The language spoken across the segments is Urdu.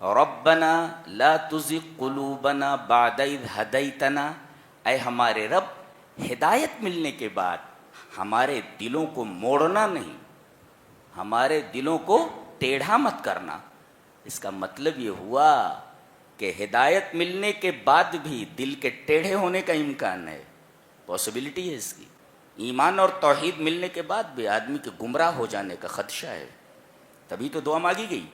ربنا لا تزغ قلوبنا بعد اذ ہدیتنا، اے ہمارے رب ہدایت ملنے کے بعد ہمارے دلوں کو موڑنا نہیں، ہمارے دلوں کو ٹیڑھا مت کرنا۔ اس کا مطلب یہ ہوا کہ ہدایت ملنے کے بعد بھی دل کے ٹیڑھے ہونے کا امکان ہے، پاسبلٹی ہے اس کی۔ ایمان اور توحید ملنے کے بعد بھی آدمی کے گمراہ ہو جانے کا خدشہ ہے، تبھی تو دعا مانگی گئی۔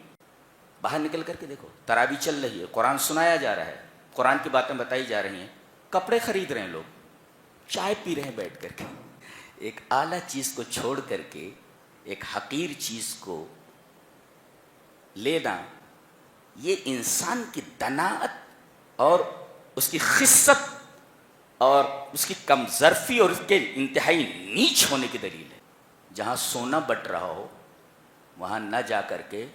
باہر نکل کر کے دیکھو، تراویح چل رہی ہے، قرآن سنایا جا رہا ہے، قرآن کی باتیں بتائی جا رہی ہیں، کپڑے خرید رہے ہیں لوگ، چائے پی رہے ہیں بیٹھ کر کے۔ ایک اعلیٰ چیز کو چھوڑ کر کے ایک حقیر چیز کو لینا، یہ انسان کی دناعت اور اس کی خست اور اس کی کم ظرفی اور اس کے انتہائی نیچ ہونے کی دلیل ہے۔ جہاں سونا بٹ رہا ہو وہاں نہ جا کر کے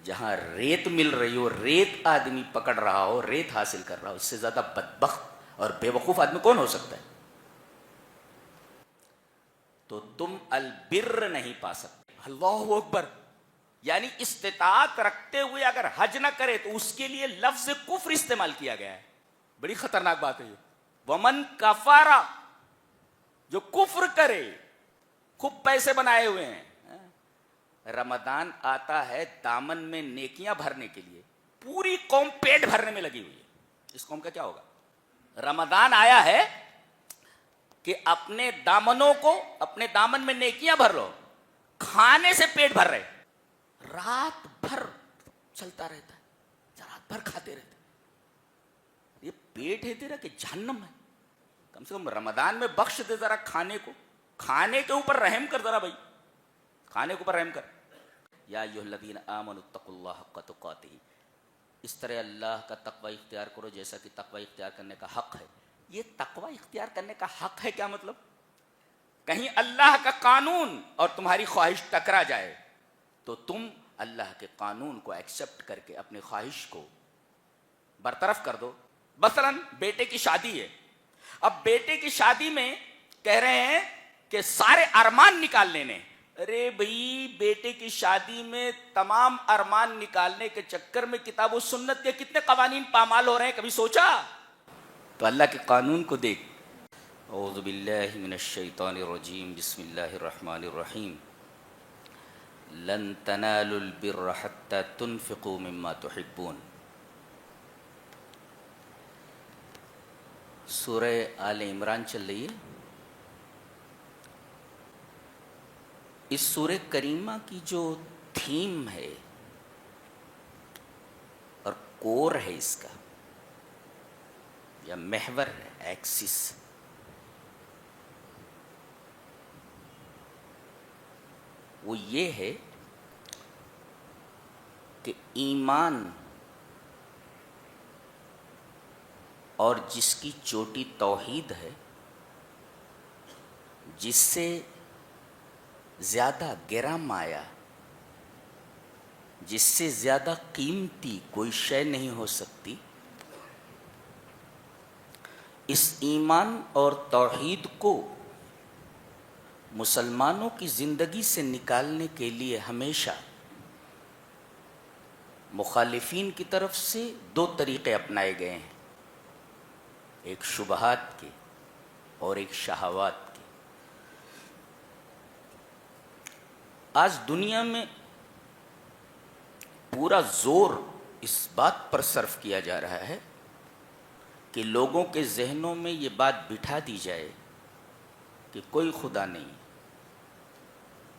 جہاں ریت مل رہی ہو، ریت آدمی پکڑ رہا ہو، ریت حاصل کر رہا ہو، اس سے زیادہ بدبخت اور بے وقوف آدمی کون ہو سکتا ہے؟ تو تم البر نہیں پا سکتے۔ اللہ اکبر! یعنی استطاعت رکھتے ہوئے اگر حج نہ کرے تو اس کے لیے لفظ کفر استعمال کیا گیا ہے۔ بڑی خطرناک بات ہے یہ۔ ومن کفارا، جو کفر کرے، خوب پیسے بنائے ہوئے ہیں، رمضان آتا ہے دامن میں نیکیاں بھرنے کے لیے، پوری قوم پیٹ بھرنے میں لگی ہوئی ہے، اس قوم کا کیا ہوگا؟ رمضان آیا ہے کہ اپنے دامنوں کو، اپنے دامن میں نیکیاں بھر لو، کھانے سے پیٹ بھر رہے، رات بھر چلتا رہتا ہے، رات بھر کھاتے رہتے، یہ پیٹ ہے تیرا کہ جہنم ہے؟ کم سے کم رمضان میں بخش دے ذرا کھانے کو، کھانے کے اوپر رحم کر ذرا بھائی، کھانے کے اوپر رحم کر۔ یا ایھا الذین آمنوا اتقوا اللہ حق تقاتہ، اس طرح اللہ کا تقوی اختیار کرو جیسا کہ تقوی اختیار کرنے کا حق ہے۔ یہ تقوی اختیار کرنے کا حق ہے کیا مطلب؟ کہیں اللہ کا قانون اور تمہاری خواہش ٹکرا جائے تو تم اللہ کے قانون کو ایکسپٹ کر کے اپنی خواہش کو برطرف کر دو۔ مثلا بیٹے کی شادی ہے، اب بیٹے کی شادی میں کہہ رہے ہیں کہ سارے ارمان نکال لینے۔ ارے بھائی، بیٹے کی شادی میں تمام ارمان نکالنے کے چکر میں کتاب و سنت کے کتنے قوانین پامال ہو رہے ہیں، کبھی سوچا؟ تو اللہ کے قانون کو دیکھ۔ اعوذ باللہ من الشیطان الرجیم، بسم اللہ الرحمن الرحیم۔ لن تنالوا البر حتى تنفقوا مما تحبون۔ سورہ آل عمران چل رہی ہے۔ اس سورہ کریمہ کی جو تھیم ہے اور کور ہے اس کا، یا محور ہے، ایکسس، وہ یہ ہے کہ ایمان اور جس کی چوٹی توحید ہے، جس سے زیادہ گرا مایا، جس سے زیادہ قیمتی کوئی شے نہیں ہو سکتی، اس ایمان اور توحید کو مسلمانوں کی زندگی سے نکالنے کے لیے ہمیشہ مخالفین کی طرف سے دو طریقے اپنائے گئے ہیں، ایک شبہات کے اور ایک شہوات کے۔ آج دنیا میں پورا زور اس بات پر صرف کیا جا رہا ہے کہ لوگوں کے ذہنوں میں یہ بات بٹھا دی جائے کہ کوئی خدا نہیں،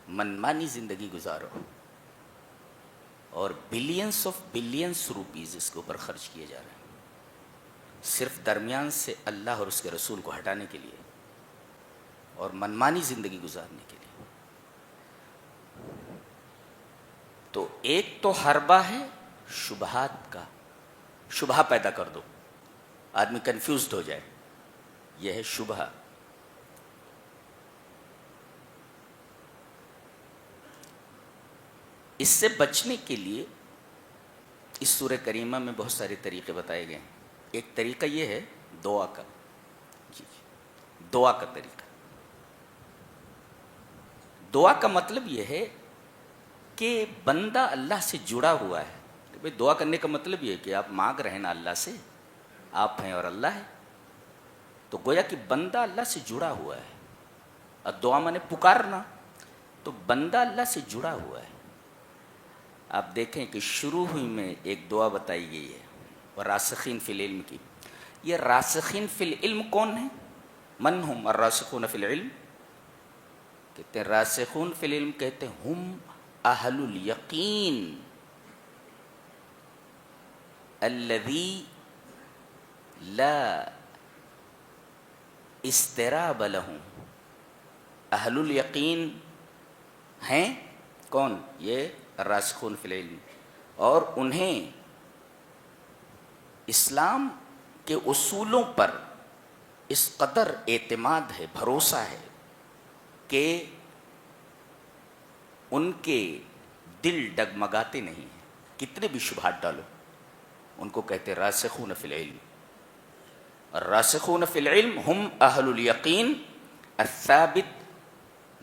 منمانی زندگی گزارو، اور بلینس آف بلینس روپیز اس کے اوپر خرچ کیے جا رہے ہیں، صرف درمیان سے اللہ اور اس کے رسول کو ہٹانے کے لیے اور منمانی زندگی گزارنے کے لیے۔ تو ایک تو حربہ ہے شبہات کا، شبہ پیدا کر دو، آدمی کنفیوزڈ ہو جائے، یہ ہے شبہ۔ اس سے بچنے کے لیے اس سورہ کریمہ میں بہت سارے طریقے بتائے گئے ہیں۔ ایک طریقہ یہ ہے دعا کا، دعا کا طریقہ۔ دعا کا مطلب یہ ہے کہ بندہ اللہ سے جڑا ہوا ہے، کہ بھئی دعا کرنے کا مطلب یہ ہے کہ آپ مانگ رہے ہیں نا اللہ سے، آپ ہیں اور اللہ ہے، تو گویا کہ بندہ اللہ سے جڑا ہوا ہے، اور دعا میں نے پکارنا، تو بندہ اللہ سے جڑا ہوا ہے۔ آپ دیکھیں کہ شروع ہوئی میں ایک دعا بتائی گئی ہے، اور راسخین فی العلم کی۔ یہ راسخین فی العلم کون ہیں؟ من ہم الراسخون فی العلم؟ کہتے ہیں راسخون فی العلم کہتے ہیں ہم اہل الیقین الذی لا استراب لہم۔ اہل الیقین ہیں کون؟ یہ راسخون فی العلم، اور انہیں اسلام کے اصولوں پر اس قدر اعتماد ہے، بھروسہ ہے کہ ان کے دل ڈگمگاتے نہیں ہیں، کتنے بھی شبہات ڈالو، ان کو کہتے ہیں راسخون فی العلم۔ الراسخون فی العلم ہم اہل الیقین الثابت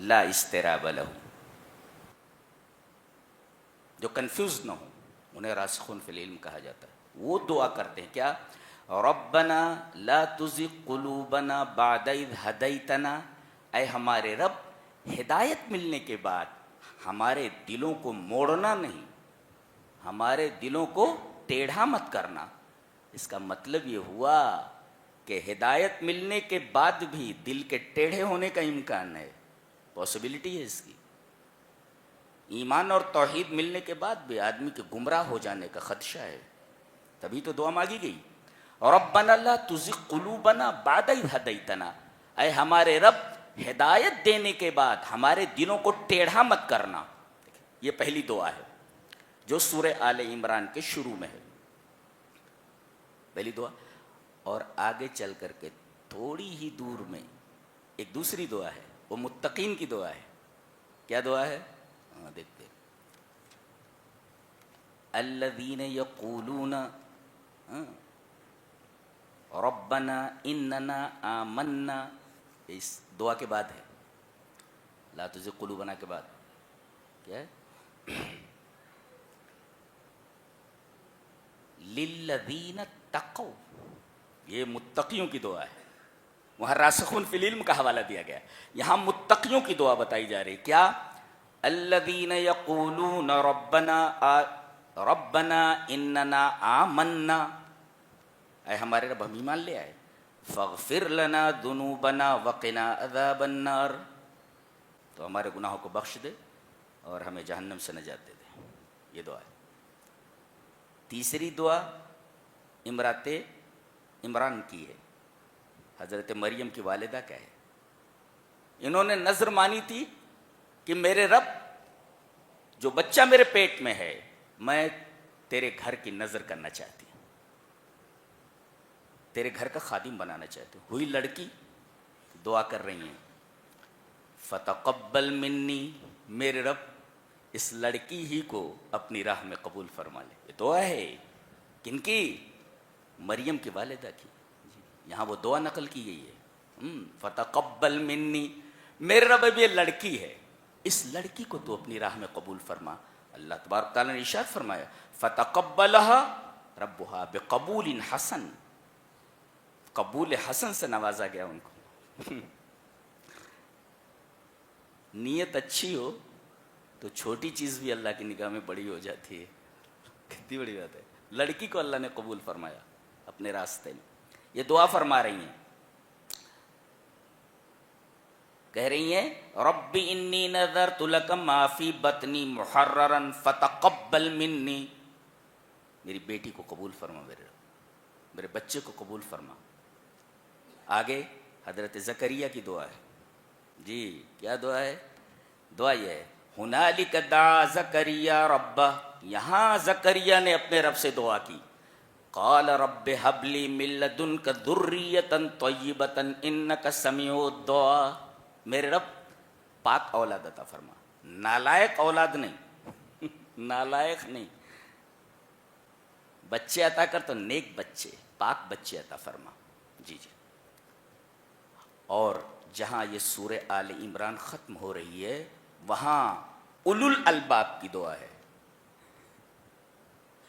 لا استراب لہم۔ جو کنفیوز نہ ہو انہیں راسخون فی العلم کہا جاتا ہے۔ وہ دعا کرتے ہیں کیا؟ ربنا لا تزغ قلوبنا بعد اذ ہدیتنا، اے ہمارے رب ہدایت ملنے کے بعد ہمارے دلوں کو موڑنا نہیں، ہمارے دلوں کو ٹیڑھا مت کرنا۔ اس کا مطلب یہ ہوا کہ ہدایت ملنے کے بعد بھی دل کے ٹیڑھے ہونے کا امکان ہے، پاسبلٹی ہے اس کی۔ ایمان اور توحید ملنے کے بعد بھی آدمی کے گمراہ ہو جانے کا خدشہ ہے، تبھی تو دعا مانگی گئی۔ ربنا لا تزغ قلوبنا بعد اذ ہدیتنا، اے ہمارے رب ہدایت دینے کے بعد ہمارے دلوں کو ٹیڑھا مت کرنا۔ یہ پہلی دعا ہے جو سورہ آل عمران کے شروع میں ہے، پہلی دعا۔ اور آگے چل کر کے تھوڑی ہی دور میں ایک دوسری دعا ہے، وہ متقین کی دعا ہے۔ کیا دعا ہے؟ دیکھتے ہیں۔ الذین یقولون ربنا اننا آمنا، اس دعا کے بعد ہے، لا تزغ قلوبنا کے بعد کیا ہے؟ للذین اتقوا، یہ متقیوں کی دعا ہے۔ وہاں راسخون فی العلم کا حوالہ دیا گیا، یہاں متقیوں کی دعا بتائی جا رہی۔ کیا؟ الذین یقولون ربنا اننا آمنا، اے ہمارے رب ہم ایمان لے آئے، فاغفر لنا ذنوبنا وقنا عذاب النار، تو ہمارے گناہوں کو بخش دے اور ہمیں جہنم سے نجات دے دے۔ یہ دعا ہے۔ تیسری دعا امرات عمران کی ہے، حضرت مریم کی والدہ کا ہے۔ انہوں نے نذر مانی تھی کہ میرے رب جو بچہ میرے پیٹ میں ہے میں تیرے گھر کی نذر کرنا چاہتی ہوں، تیرے گھر کا خادم بنانا چاہتی ہوں۔ ہوئی لڑکی، دعا کر رہی ہیں فتقبل منی، میرے رب اس لڑکی ہی کو اپنی راہ میں قبول فرما لے۔ یہ دعا ہے کن کی؟ مریم کی والدہ کی۔ یہاں وہ دعا نقل کی گئی ہے، فتقبل منی، میرے رب اب یہ لڑکی ہے، اس لڑکی کو تو اپنی راہ میں قبول فرما۔ اللہ تبارک تعالیٰ نے ارشاد فرمایا فتقبلها ربها بقبول حسن، قبول حسن سے نوازا گیا ان کو۔ نیت اچھی ہو تو چھوٹی چیز بھی اللہ کی نگاہ میں بڑی ہو جاتی ہے، کتنی بڑی بات ہے۔ لڑکی کو اللہ نے قبول فرمایا اپنے راستے میں۔ یہ دعا فرما رہی ہیں، کہہ رہی ہیں رب انی نذرت لک ما فی بطنی محررا فتقبل منی، میری بیٹی کو قبول فرما، میرے بچے کو قبول فرما۔ آگے حضرت زکریا کی دعا ہے، جی کیا دعا ہے؟ دعا یہ ہے ہنالک دعا زکریا ربہ، یہاں زکریا نے اپنے رب سے دعا کی، قال رب ہب لی من لدنک ذریۃ طیبۃ انک سمیع الدعاء، میرے رب پاک اولاد عطا فرما، نالائق اولاد نہیں، نالائق نہیں، بچے عطا کر تو نیک بچے، پاک بچے عطا فرما۔ جی جی۔ اور جہاں یہ سورہ آل عمران ختم ہو رہی ہے وہاں اولو الالباب کی دعا ہے،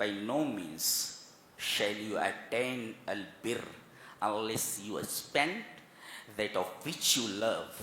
By no means shall you attain al-birr unless you spend that of which you love.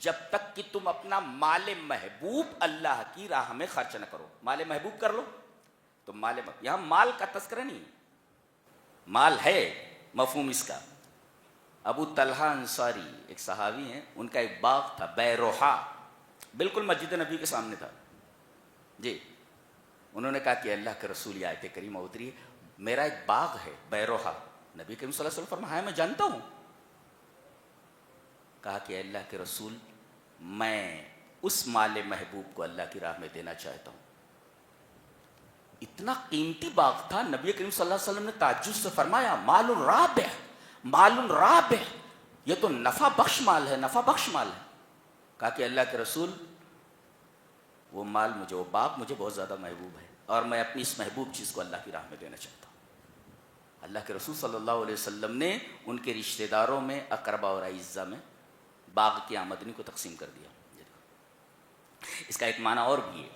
جب تک کہ تم اپنا مال محبوب اللہ کی راہ میں خرچ نہ کرو. مال محبوب کر لو تو یہاں مال کا تذکرہ نہیں, مال ہے مفہوم اس کا. ابو طلحہ انصاری ایک صحابی ہیں, ان کا ایک باغ تھا بیروحا, بالکل مسجد نبی کے سامنے تھا جی. انہوں نے کہا کہ اللہ کے رسول, یہ آیت کریمہ اتری ہے, میرا ایک باغ ہے بیروحا. نبی کریم صلی اللہ علیہ وسلم فرمایا میں جانتا ہوں. کہا کہ اللہ کے رسول میں اس مال محبوب کو اللہ کی راہ میں دینا چاہتا ہوں. اتنا قیمتی باغ تھا, نبی کریم صلی اللہ علیہ وسلم نے تعجب سے فرمایا مال رابح, مال رابح, یہ تو نفع بخش مال ہے, نفع بخش مال ہے. کہا کہ اللہ کے رسول وہ مال مجھے, وہ باغ مجھے بہت زیادہ محبوب ہے, اور میں اپنی اس محبوب چیز کو اللہ کی راہ میں دینا چاہتا ہوں. اللہ کے رسول صلی اللہ علیہ وسلم نے ان کے رشتہ داروں میں, اقربا اور اعزا میں باغ کی آمدنی کو تقسیم کر دیا. اس کا ایک معنی اور بھی ہے,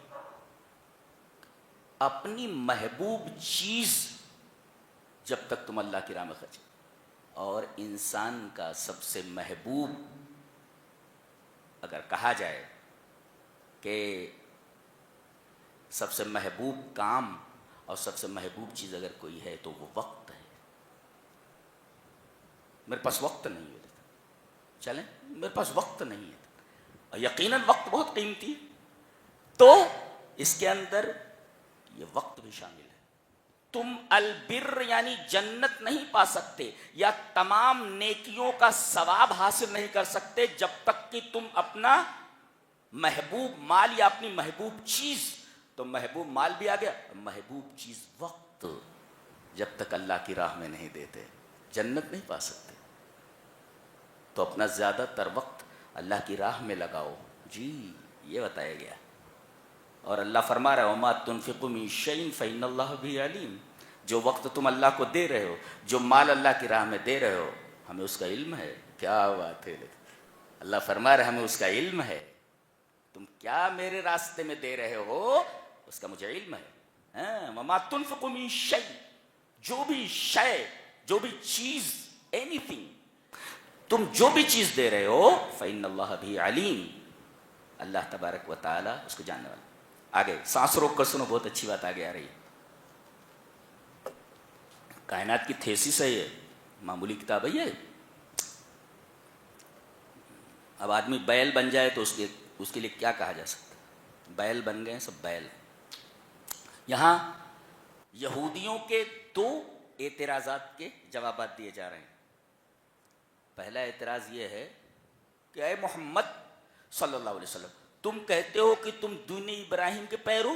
اپنی محبوب چیز جب تک تم اللہ کی راہ میں خرچ, اور انسان کا سب سے محبوب اگر کہا جائے کہ سب سے محبوب کام اور سب سے محبوب چیز اگر کوئی ہے تو وہ وقت ہے. میرے پاس وقت نہیں ہے, چلیں میرے پاس وقت نہیں ہے, اور یقیناً وقت بہت قیمتی ہے, تو اس کے اندر یہ وقت بھی شامل ہے. تم البر یعنی جنت نہیں پا سکتے یا تمام نیکیوں کا ثواب حاصل نہیں کر سکتے جب تک کہ تم اپنا محبوب مال یا اپنی محبوب چیز, تو محبوب مال بھی آ گیا, محبوب چیز وقت جب تک اللہ کی راہ میں نہیں دیتے جنت نہیں پا سکتے. تو اپنا زیادہ تر وقت اللہ کی راہ میں لگاؤ جی, یہ بتایا گیا. اور اللہ فرما رہا ہے وَمَا تُنْفِقُوا مِنْ شَيْءٍ فَإِنَّ اللَّهَ بِهِ عَلِيمٌ. جو وقت تم اللہ کو دے رہے ہو, جو مال اللہ کی راہ میں دے رہے ہو, ہمیں اس کا علم ہے. کیا بات ہے, اللہ فرما رہا ہے ہمیں اس کا علم ہے. تم کیا میرے راستے میں دے رہے ہو اس کا مجھے علم ہے. وَمَا تُنْفِقُوا مِنْ شَيْءٍ, جو بھی شے, جو بھی چیز, اینی تھنگ, تم جو بھی چیز دے رہے ہو فَإِنَّ اللَّهَ بِهِ عَلِيمٌ, اللہ تبارک و تعالی اس کو جاننے والا. آگے سانس روک کر سنو, بہت اچھی بات آگے آ رہی ہے. کائنات کی تھیسس ہے یہ, معمولی کتاب ہے یہ. اب آدمی بیل بن جائے تو اس کے لیے کیا کہا جا سکتا ہے؟ بیل بن گئے سب بیل. یہاں یہودیوں کے دو اعتراضات کے جوابات دیے جا رہے ہیں. پہلا اعتراض یہ ہے کہ اے محمد صلی اللہ علیہ وسلم, تم کہتے ہو کہ تم دین ابراہیم کے پیرو,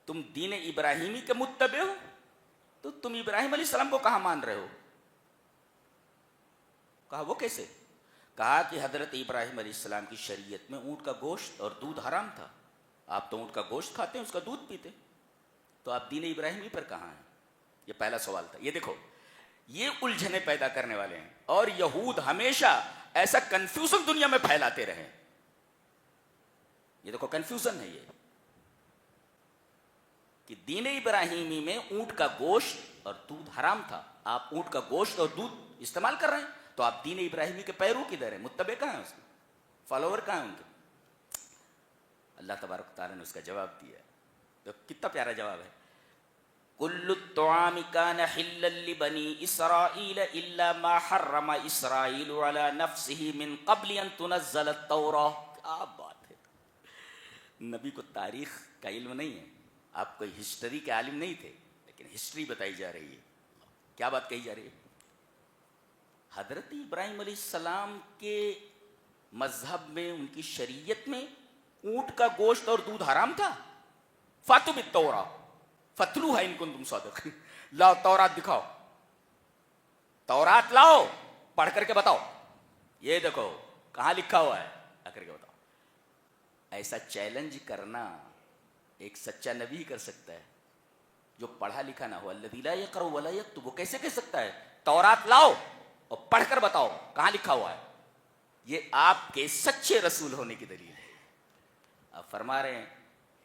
تم دین ابراہیمی کے متبع ہو, تو تم ابراہیم علیہ السلام کو کہاں مان رہے ہو؟ کہا وہ کیسے؟ کہا کہ حضرت ابراہیم علیہ السلام کی شریعت میں اونٹ کا گوشت اور دودھ حرام تھا. آپ تو اونٹ کا گوشت کھاتے ہیں, اس کا دودھ پیتے, تو آپ دین ابراہیمی پر کہاں ہیں؟ یہ پہلا سوال تھا. یہ دیکھو, یہ الجھنیں پیدا کرنے والے ہیں, اور یہود ہمیشہ ایسا کنفیوژن دنیا میں پھیلاتے رہے. یہ دیکھو کنفیوژن ہے یہ, کہ دین ابراہیمی میں اونٹ کا گوشت اور دودھ حرام تھا, آپ اونٹ کا گوشت اور دودھ استعمال کر رہے ہیں, تو آپ دین ابراہیمی کے پیرو کدھر ہیں, متبع کہاں ہیں, اس کے فالوور کہاں ہیں ان کے؟ اللہ تبارک و تعالیٰ نے اس کا جواب دیا. تو کتنا پیارا جواب ہے. کل الطعام کان حلا لبنی اسرائیل الا ما حرم اسرائیل علی نفسه من قبل ان تنزل التوراۃ. کیا بات ہے, نبی کو تاریخ کا علم نہیں ہے, آپ کوئی ہسٹری کے عالم نہیں تھے, لیکن ہسٹری بتائی جا رہی ہے. کیا بات کہی جا رہی ہے؟ حضرت ابراہیم علیہ السلام کے مذہب میں, ان کی شریعت میں اونٹ کا گوشت اور دودھ حرام تھا. فاتوا بالتوراۃ فتلوها ان کنتم صادقین. لاؤ تورات دکھاؤ, تورات لاؤ, پڑھ کر کے بتاؤ, یہ دیکھو کہاں لکھا ہوا ہے, آ کر کے بتاؤ. ایسا چیلنج کرنا ایک سچا نبی کر سکتا ہے, جو پڑھا لکھا نہ ہو. الذی لا یقرأ ولا یکتب, وہ کیسے کہہ سکتا ہے تورات لاؤ اور پڑھ کر بتاؤ کہاں لکھا ہوا ہے؟ یہ آپ کے سچے رسول ہونے کی دلیل ہے. آپ فرما رہے ہیں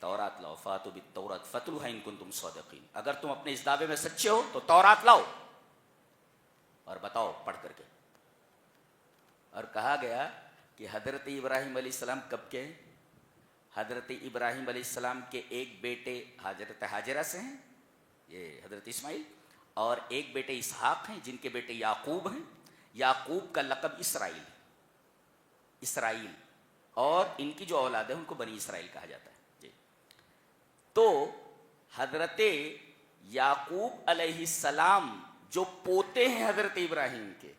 تورات لاؤ, فاتوا بالتوراۃ فتلوها ان کنتم صادقین. اگر تم اپنے اس دعوے میں سچے ہو تو تورات لاؤ اور بتاؤ پڑھ کر کے. اور کہا گیا کہ حضرت ابراہیم علیہ السلام کب کے ہیں؟ حضرت ابراہیم علیہ السلام کے ایک بیٹے حضرت ہاجرہ سے ہیں، یہ حضرت اسماعیل، اور ایک بیٹے اسحاق ہیں جن کے بیٹے یعقوب ہیں. یعقوب کا لقب اسرائیل، اور ان کی جو اولاد ہے ان کو بنی اسرائیل کہا جاتا ہے. جی. تو حضرت یعقوب علیہ السلام جو پوتے ہیں حضرت ابراہیم کے،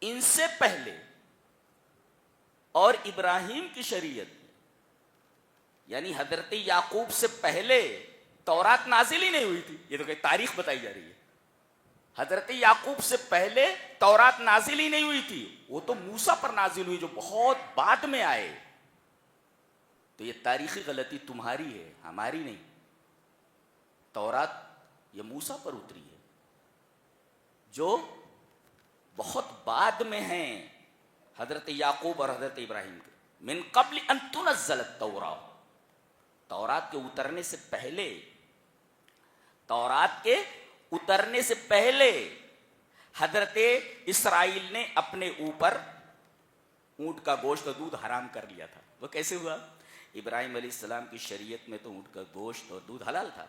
ان سے پہلے اور ابراہیم کی شریعت میں، یعنی حضرت یعقوب سے پہلے تورات نازل ہی نہیں ہوئی تھی. یہ تو کہ تاریخ بتائی جا رہی ہے. حضرت یعقوب سے پہلے تورات نازل ہی نہیں ہوئی تھی، وہ تو موسیٰ پر نازل ہوئی جو بہت بعد میں آئے. تو یہ تاریخی غلطی تمہاری ہے، ہماری نہیں. تورات یہ موسیٰ پر اتری ہے جو بہت بعد میں ہیں حضرت یعقوب اور حضرت ابراہیم کے. من قبل ان تنزل التوراۃ، تورات کے اترنے سے پہلے، تورات کے اترنے سے پہلے حضرت اسرائیل نے اپنے اوپر اونٹ کا گوشت اور دودھ حرام کر لیا تھا. وہ کیسے ہوا؟ ابراہیم علیہ السلام کی شریعت میں تو اونٹ کا گوشت اور دودھ حلال تھا.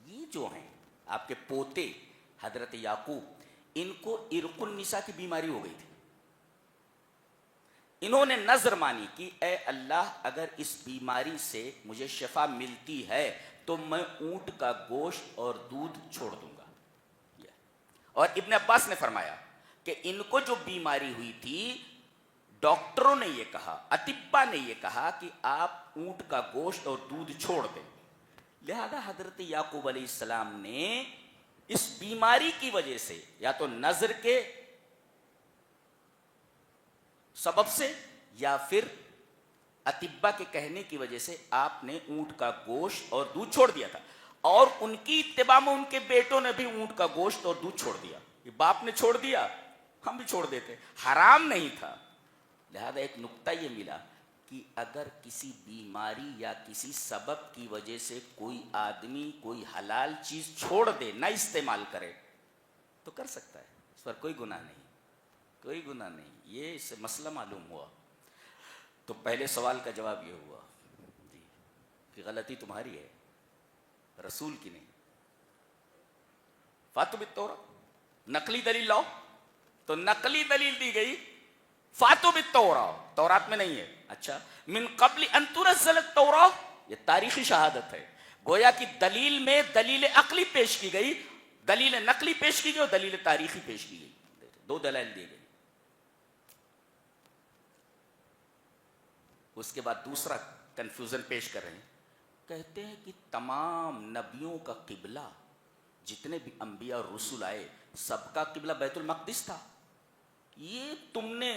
یہ جو ہیں آپ کے پوتے حضرت یعقوب، ان کو عرق النساء کی بیماری ہو گئی تھی. انہوں نے نذر مانی کہ اے اللہ اگر اس بیماری سے مجھے شفا ملتی ہے تو میں اونٹ کا گوشت اور دودھ چھوڑ دوں گا. اور ابن عباس نے فرمایا کہ ان کو جو بیماری ہوئی تھی، ڈاکٹروں نے یہ کہا، اطباء نے یہ کہا کہ آپ اونٹ کا گوشت اور دودھ چھوڑ دیں. لہذا حضرت یعقوب علیہ السلام نے اس بیماری کی وجہ سے، یا تو نذر کے سبب سے یا پھر اطباء کے کہنے کی وجہ سے، آپ نے اونٹ کا گوشت اور دودھ چھوڑ دیا تھا. اور ان کی اتباع میں ان کے بیٹوں نے بھی اونٹ کا گوشت اور دودھ چھوڑ دیا. یہ باپ نے چھوڑ دیا، ہم بھی چھوڑ دیتے. حرام نہیں تھا. لہذا ایک نقطہ یہ ملا کہ اگر کسی بیماری یا کسی سبب کی وجہ سے کوئی آدمی کوئی حلال چیز چھوڑ دے، نہ استعمال کرے، تو کر سکتا ہے، اس پر کوئی گناہ نہیں، کوئی گناہ نہیں. یہ اس سے مسئلہ معلوم ہوا. تو پہلے سوال کا جواب یہ ہوا جی کہ غلطی تمہاری ہے، رسول کی نہیں. فاتو بالتوراۃ، نقلی دلیل لاؤ. تو نقلی دلیل دی گئی فاتو بالتوراۃ، تورات میں نہیں ہے. اچھا، من قبل ان تنزل التوراۃ، یہ تاریخی شہادت ہے. گویا کہ دلیل میں دلیل عقلی پیش کی گئی، دلیل نقلی پیش کی گئی اور دلیل تاریخی پیش کی گئی. دو دلائل دی گئی. اس کے بعد دوسرا کنفیوژن پیش کر رہے ہیں. کہتے ہیں کہ تمام نبیوں کا قبلہ، جتنے بھی انبیاء اور رسول آئے، سب کا قبلہ بیت المقدس تھا. یہ تم نے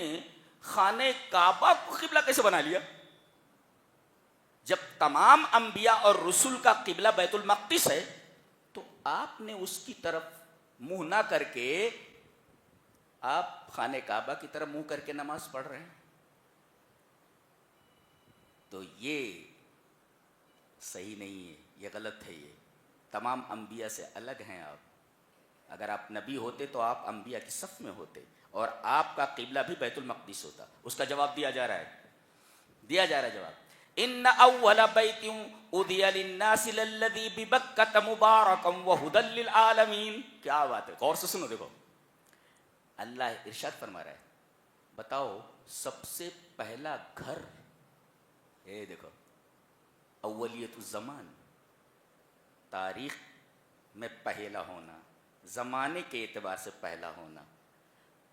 خانہ کعبہ کو قبلہ کیسے بنا لیا؟ جب تمام انبیاء اور رسول کا قبلہ بیت المقدس ہے تو آپ نے اس کی طرف منہ نہ کر کے آپ خانہ کعبہ کی طرف منہ کر کے نماز پڑھ رہے ہیں. تو یہ صحیح نہیں ہے، یہ غلط ہے. یہ تمام انبیاء سے الگ ہیں آپ. اگر آپ نبی ہوتے تو آپ انبیاء کی صف میں ہوتے اور آپ کا قبلہ بھی بیت المقدس ہوتا. اس کا جواب دیا جا رہا ہے جواب. ان اول بیت اودی للناس للذی ببکۃ مبارکا وہدی للعالمین. کیا بات ہے، غور سے سنو. دیکھو اللہ ارشاد فرما رہا ہے، بتاؤ سب سے پہلا گھر، اے دیکھو اولیت الزمان، تاریخ میں پہلا ہونا، زمانے کے اعتبار سے پہلا ہونا.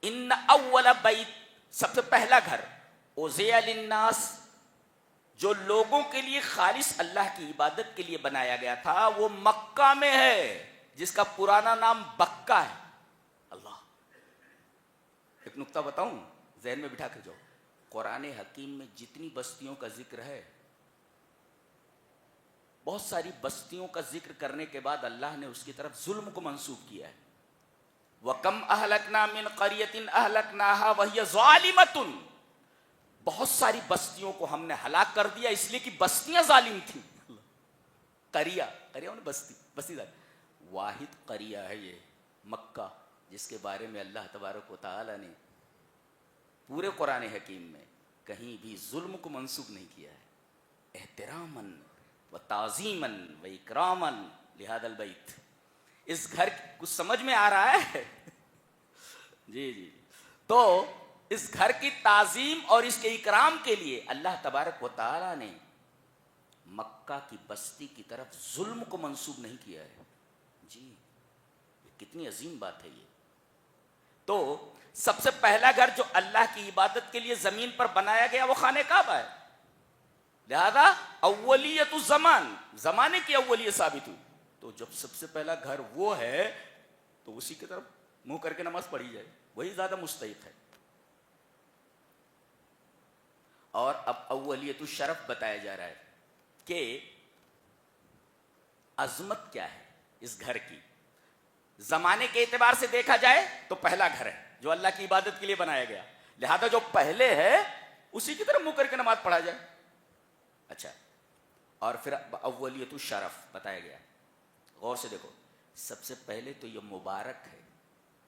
ان اول بیت، سب سے پہلا گھر، اوزع للناس، جو لوگوں کے لیے خالص اللہ کی عبادت کے لیے بنایا گیا تھا، وہ مکہ میں ہے، جس کا پرانا نام بکہ ہے. اللہ، ایک نقطہ بتاؤں، ذہن میں بٹھا کے جاؤ. قرآن حکیم میں جتنی بستیوں کا ذکر ہے، بہت ساری بستیوں کا ذکر کرنے کے بعد اللہ نے اس کی طرف ظلم کو منسوب کیا ہے. وَكَمْ أَهْلَكْنَا مِنْ قَرْيَةٍ أَهْلَكْنَاهَا وَهِيَ ظَالِمَةٌ، بہت ساری بستیوں کو ہم نے ہلاک کر دیا اس لیے کہ بستیاں ظالم تھیں. قریہ بستی ظالم. واحد قریہ ہے یہ مکہ، جس کے بارے میں اللہ تبارک و تعالی نے پورے قرآن حکیم میں کہیں بھی ظلم کو منسوب نہیں کیا ہے، احتراماً و تعظیماً و اکراماً لہذا البیت. اس گھر کچھ سمجھ میں آ رہا ہے؟ جی جی. تو اس گھر کی تعظیم اور اس کے اکرام کے لیے اللہ تبارک و تعالی نے مکہ کی بستی کی طرف ظلم کو منسوب نہیں کیا ہے. جی کتنی عظیم بات ہے یہ. تو سب سے پہلا گھر جو اللہ کی عبادت کے لیے زمین پر بنایا گیا وہ خانہ کعبہ ہے. لہذا اولیت الزمان، زمانے کی اولیت ثابت ہوئی. تو جب سب سے پہلا گھر وہ ہے تو اسی کی طرف منہ کر کے نماز پڑھی جائے، وہی زیادہ مستحق ہے. اور اب اولیت الشرف بتایا جا رہا ہے کہ عظمت کیا ہے اس گھر کی. زمانے کے اعتبار سے دیکھا جائے تو پہلا گھر ہے جو اللہ کی عبادت کے لیے بنایا گیا، لہذا جو پہلے ہے اسی کی طرف منہ کر کے نماز پڑھا جائے. اچھا، اور پھر اولیت الشرف بتایا گیا. غور سے دیکھو، سب سے پہلے تو یہ مبارک ہے.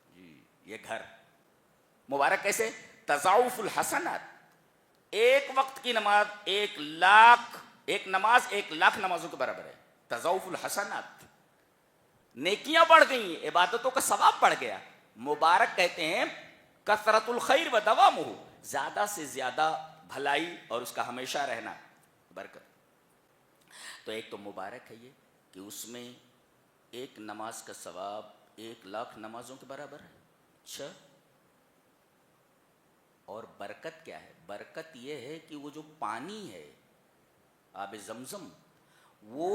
جی یہ گھر مبارک کیسے؟ تضاعف الحسنات، ایک وقت کی نماز 1,00,000، ایک نماز 1,00,000 نمازوں کے برابر ہے. تضاعف الحسنات، نیکیاں بڑھ گئی، عبادتوں کا ثواب بڑھ گیا. مبارک کہتے ہیں کثرت الخیر و دوامہ، زیادہ سے زیادہ بھلائی اور اس کا ہمیشہ رہنا، برکت. تو ایک تو مبارک ہے یہ کہ اس میں ایک نماز کا ثواب 1,00,000 نمازوں کے برابر ہے. اچھا، اور برکت کیا ہے؟ برکت یہ ہے کہ وہ جو پانی ہے آب زمزم، وہ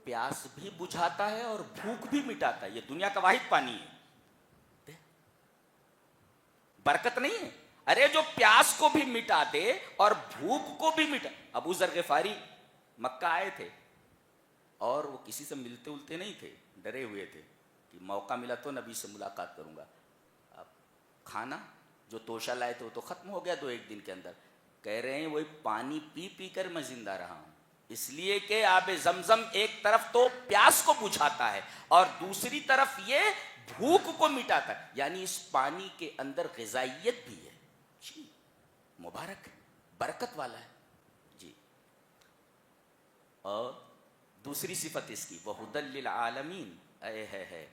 پیاس بھی بجھاتا ہے اور بھوک بھی مٹاتا ہے. یہ دنیا کا واحد پانی ہے. برکت نہیں ہے؟ ارے جو پیاس کو بھی مٹا دے اور بھوک کو بھی مٹا. ابو ذر غفاری مکہ آئے تھے اور وہ کسی سے ملتے التے نہیں تھے، ڈرے ہوئے تھے کہ موقع ملا تو نبی سے ملاقات کروں گا. اب کھانا جو توشہ لائے تھے وہ تو ختم ہو گیا 2-1 دن کے اندر. کہہ رہے ہیں وہی پانی پی پی کر میں زندہ رہا ہوں، اس لیے کہ آب زمزم ایک طرف تو پیاس کو بجھاتا ہے اور دوسری طرف یہ بھوک کو مٹاتا ہے. یعنی اس پانی کے اندر غذائیت بھی ہے. جی مبارک ہے، برکت والا ہے. جی، اور دوسری صفت اس کی وَهُدًى لِّلْعَالَمِينَ، اے ہے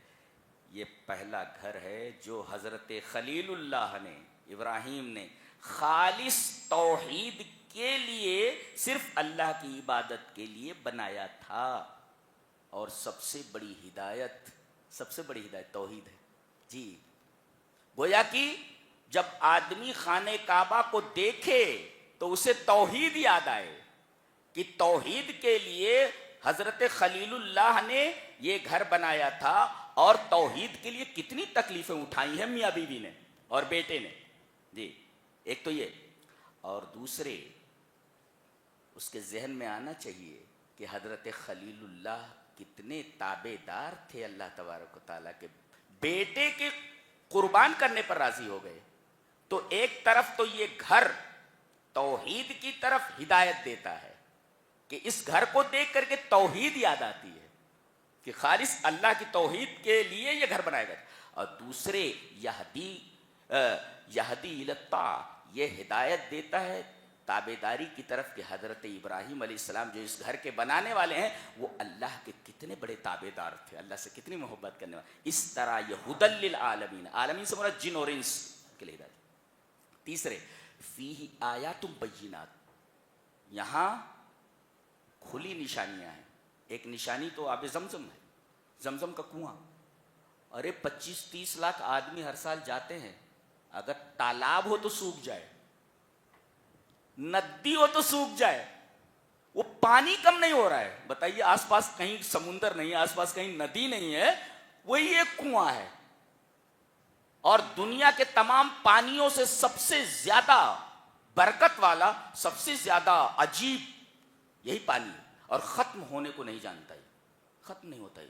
یہ پہلا گھر ہے جو حضرت خلیل اللہ نے، ابراہیم نے خالص توحید کے لیے، صرف اللہ کی عبادت کے لیے بنایا تھا. اور سب سے بڑی ہدایت توحید ہے. جی گویا کہ جب آدمی خانہ کعبہ کو دیکھے تو اسے توحید یاد آئے کہ توحید کے لیے حضرت خلیل اللہ نے یہ گھر بنایا تھا اور توحید کے لیے کتنی تکلیفیں اٹھائی ہیں میاں بیوی نے اور بیٹے نے. جی ایک تو یہ، اور دوسرے اس کے ذہن میں آنا چاہیے کہ حضرت خلیل اللہ کتنے تابع دار تھے اللہ تبارک و تعالیٰ کے. بیٹے کے قربان کرنے پر راضی ہو گئے. تو ایک طرف تو یہ گھر توحید کی طرف ہدایت دیتا ہے کہ اس گھر کو دیکھ کر کے توحید یاد آتی ہے کہ خالص اللہ کی توحید کے لیے یہ گھر بنایا گیا. اور دوسرے یہدی الی الطاعہ، یہ ہدایت دیتا ہے تابعداری کی طرف کہ حضرت ابراہیم علیہ السلام جو اس گھر کے بنانے والے ہیں وہ اللہ کے کتنے بڑے تابعدار تھے، اللہ سے کتنی محبت کرنے والے. اس طرح یہ ہدی للعالمین، عالمین سے مراد جن اور انس کے لیے ہدایت. تیسرے فیہ آیات بینات، یہاں کھلی نشانیاں ہیں. ایک نشانی تو آب زمزم ہے، زمزم کا کنواں. ارے 25-30 لاکھ آدمی ہر سال جاتے ہیں، اگر تالاب ہو تو سوکھ جائے، ندی ہو تو سوکھ جائے، وہ پانی کم نہیں ہو رہا ہے. بتائیے آس پاس کہیں سمندر نہیں ہے، آس پاس کہیں ندی نہیں ہے، وہی ایک کنواں ہے. اور دنیا کے تمام پانیوں سے سب سے زیادہ برکت والا، سب سے زیادہ عجیب یہی پانی ہے، اور ختم ہونے کو نہیں جانتا ہے، ختم نہیں ہوتا ہے.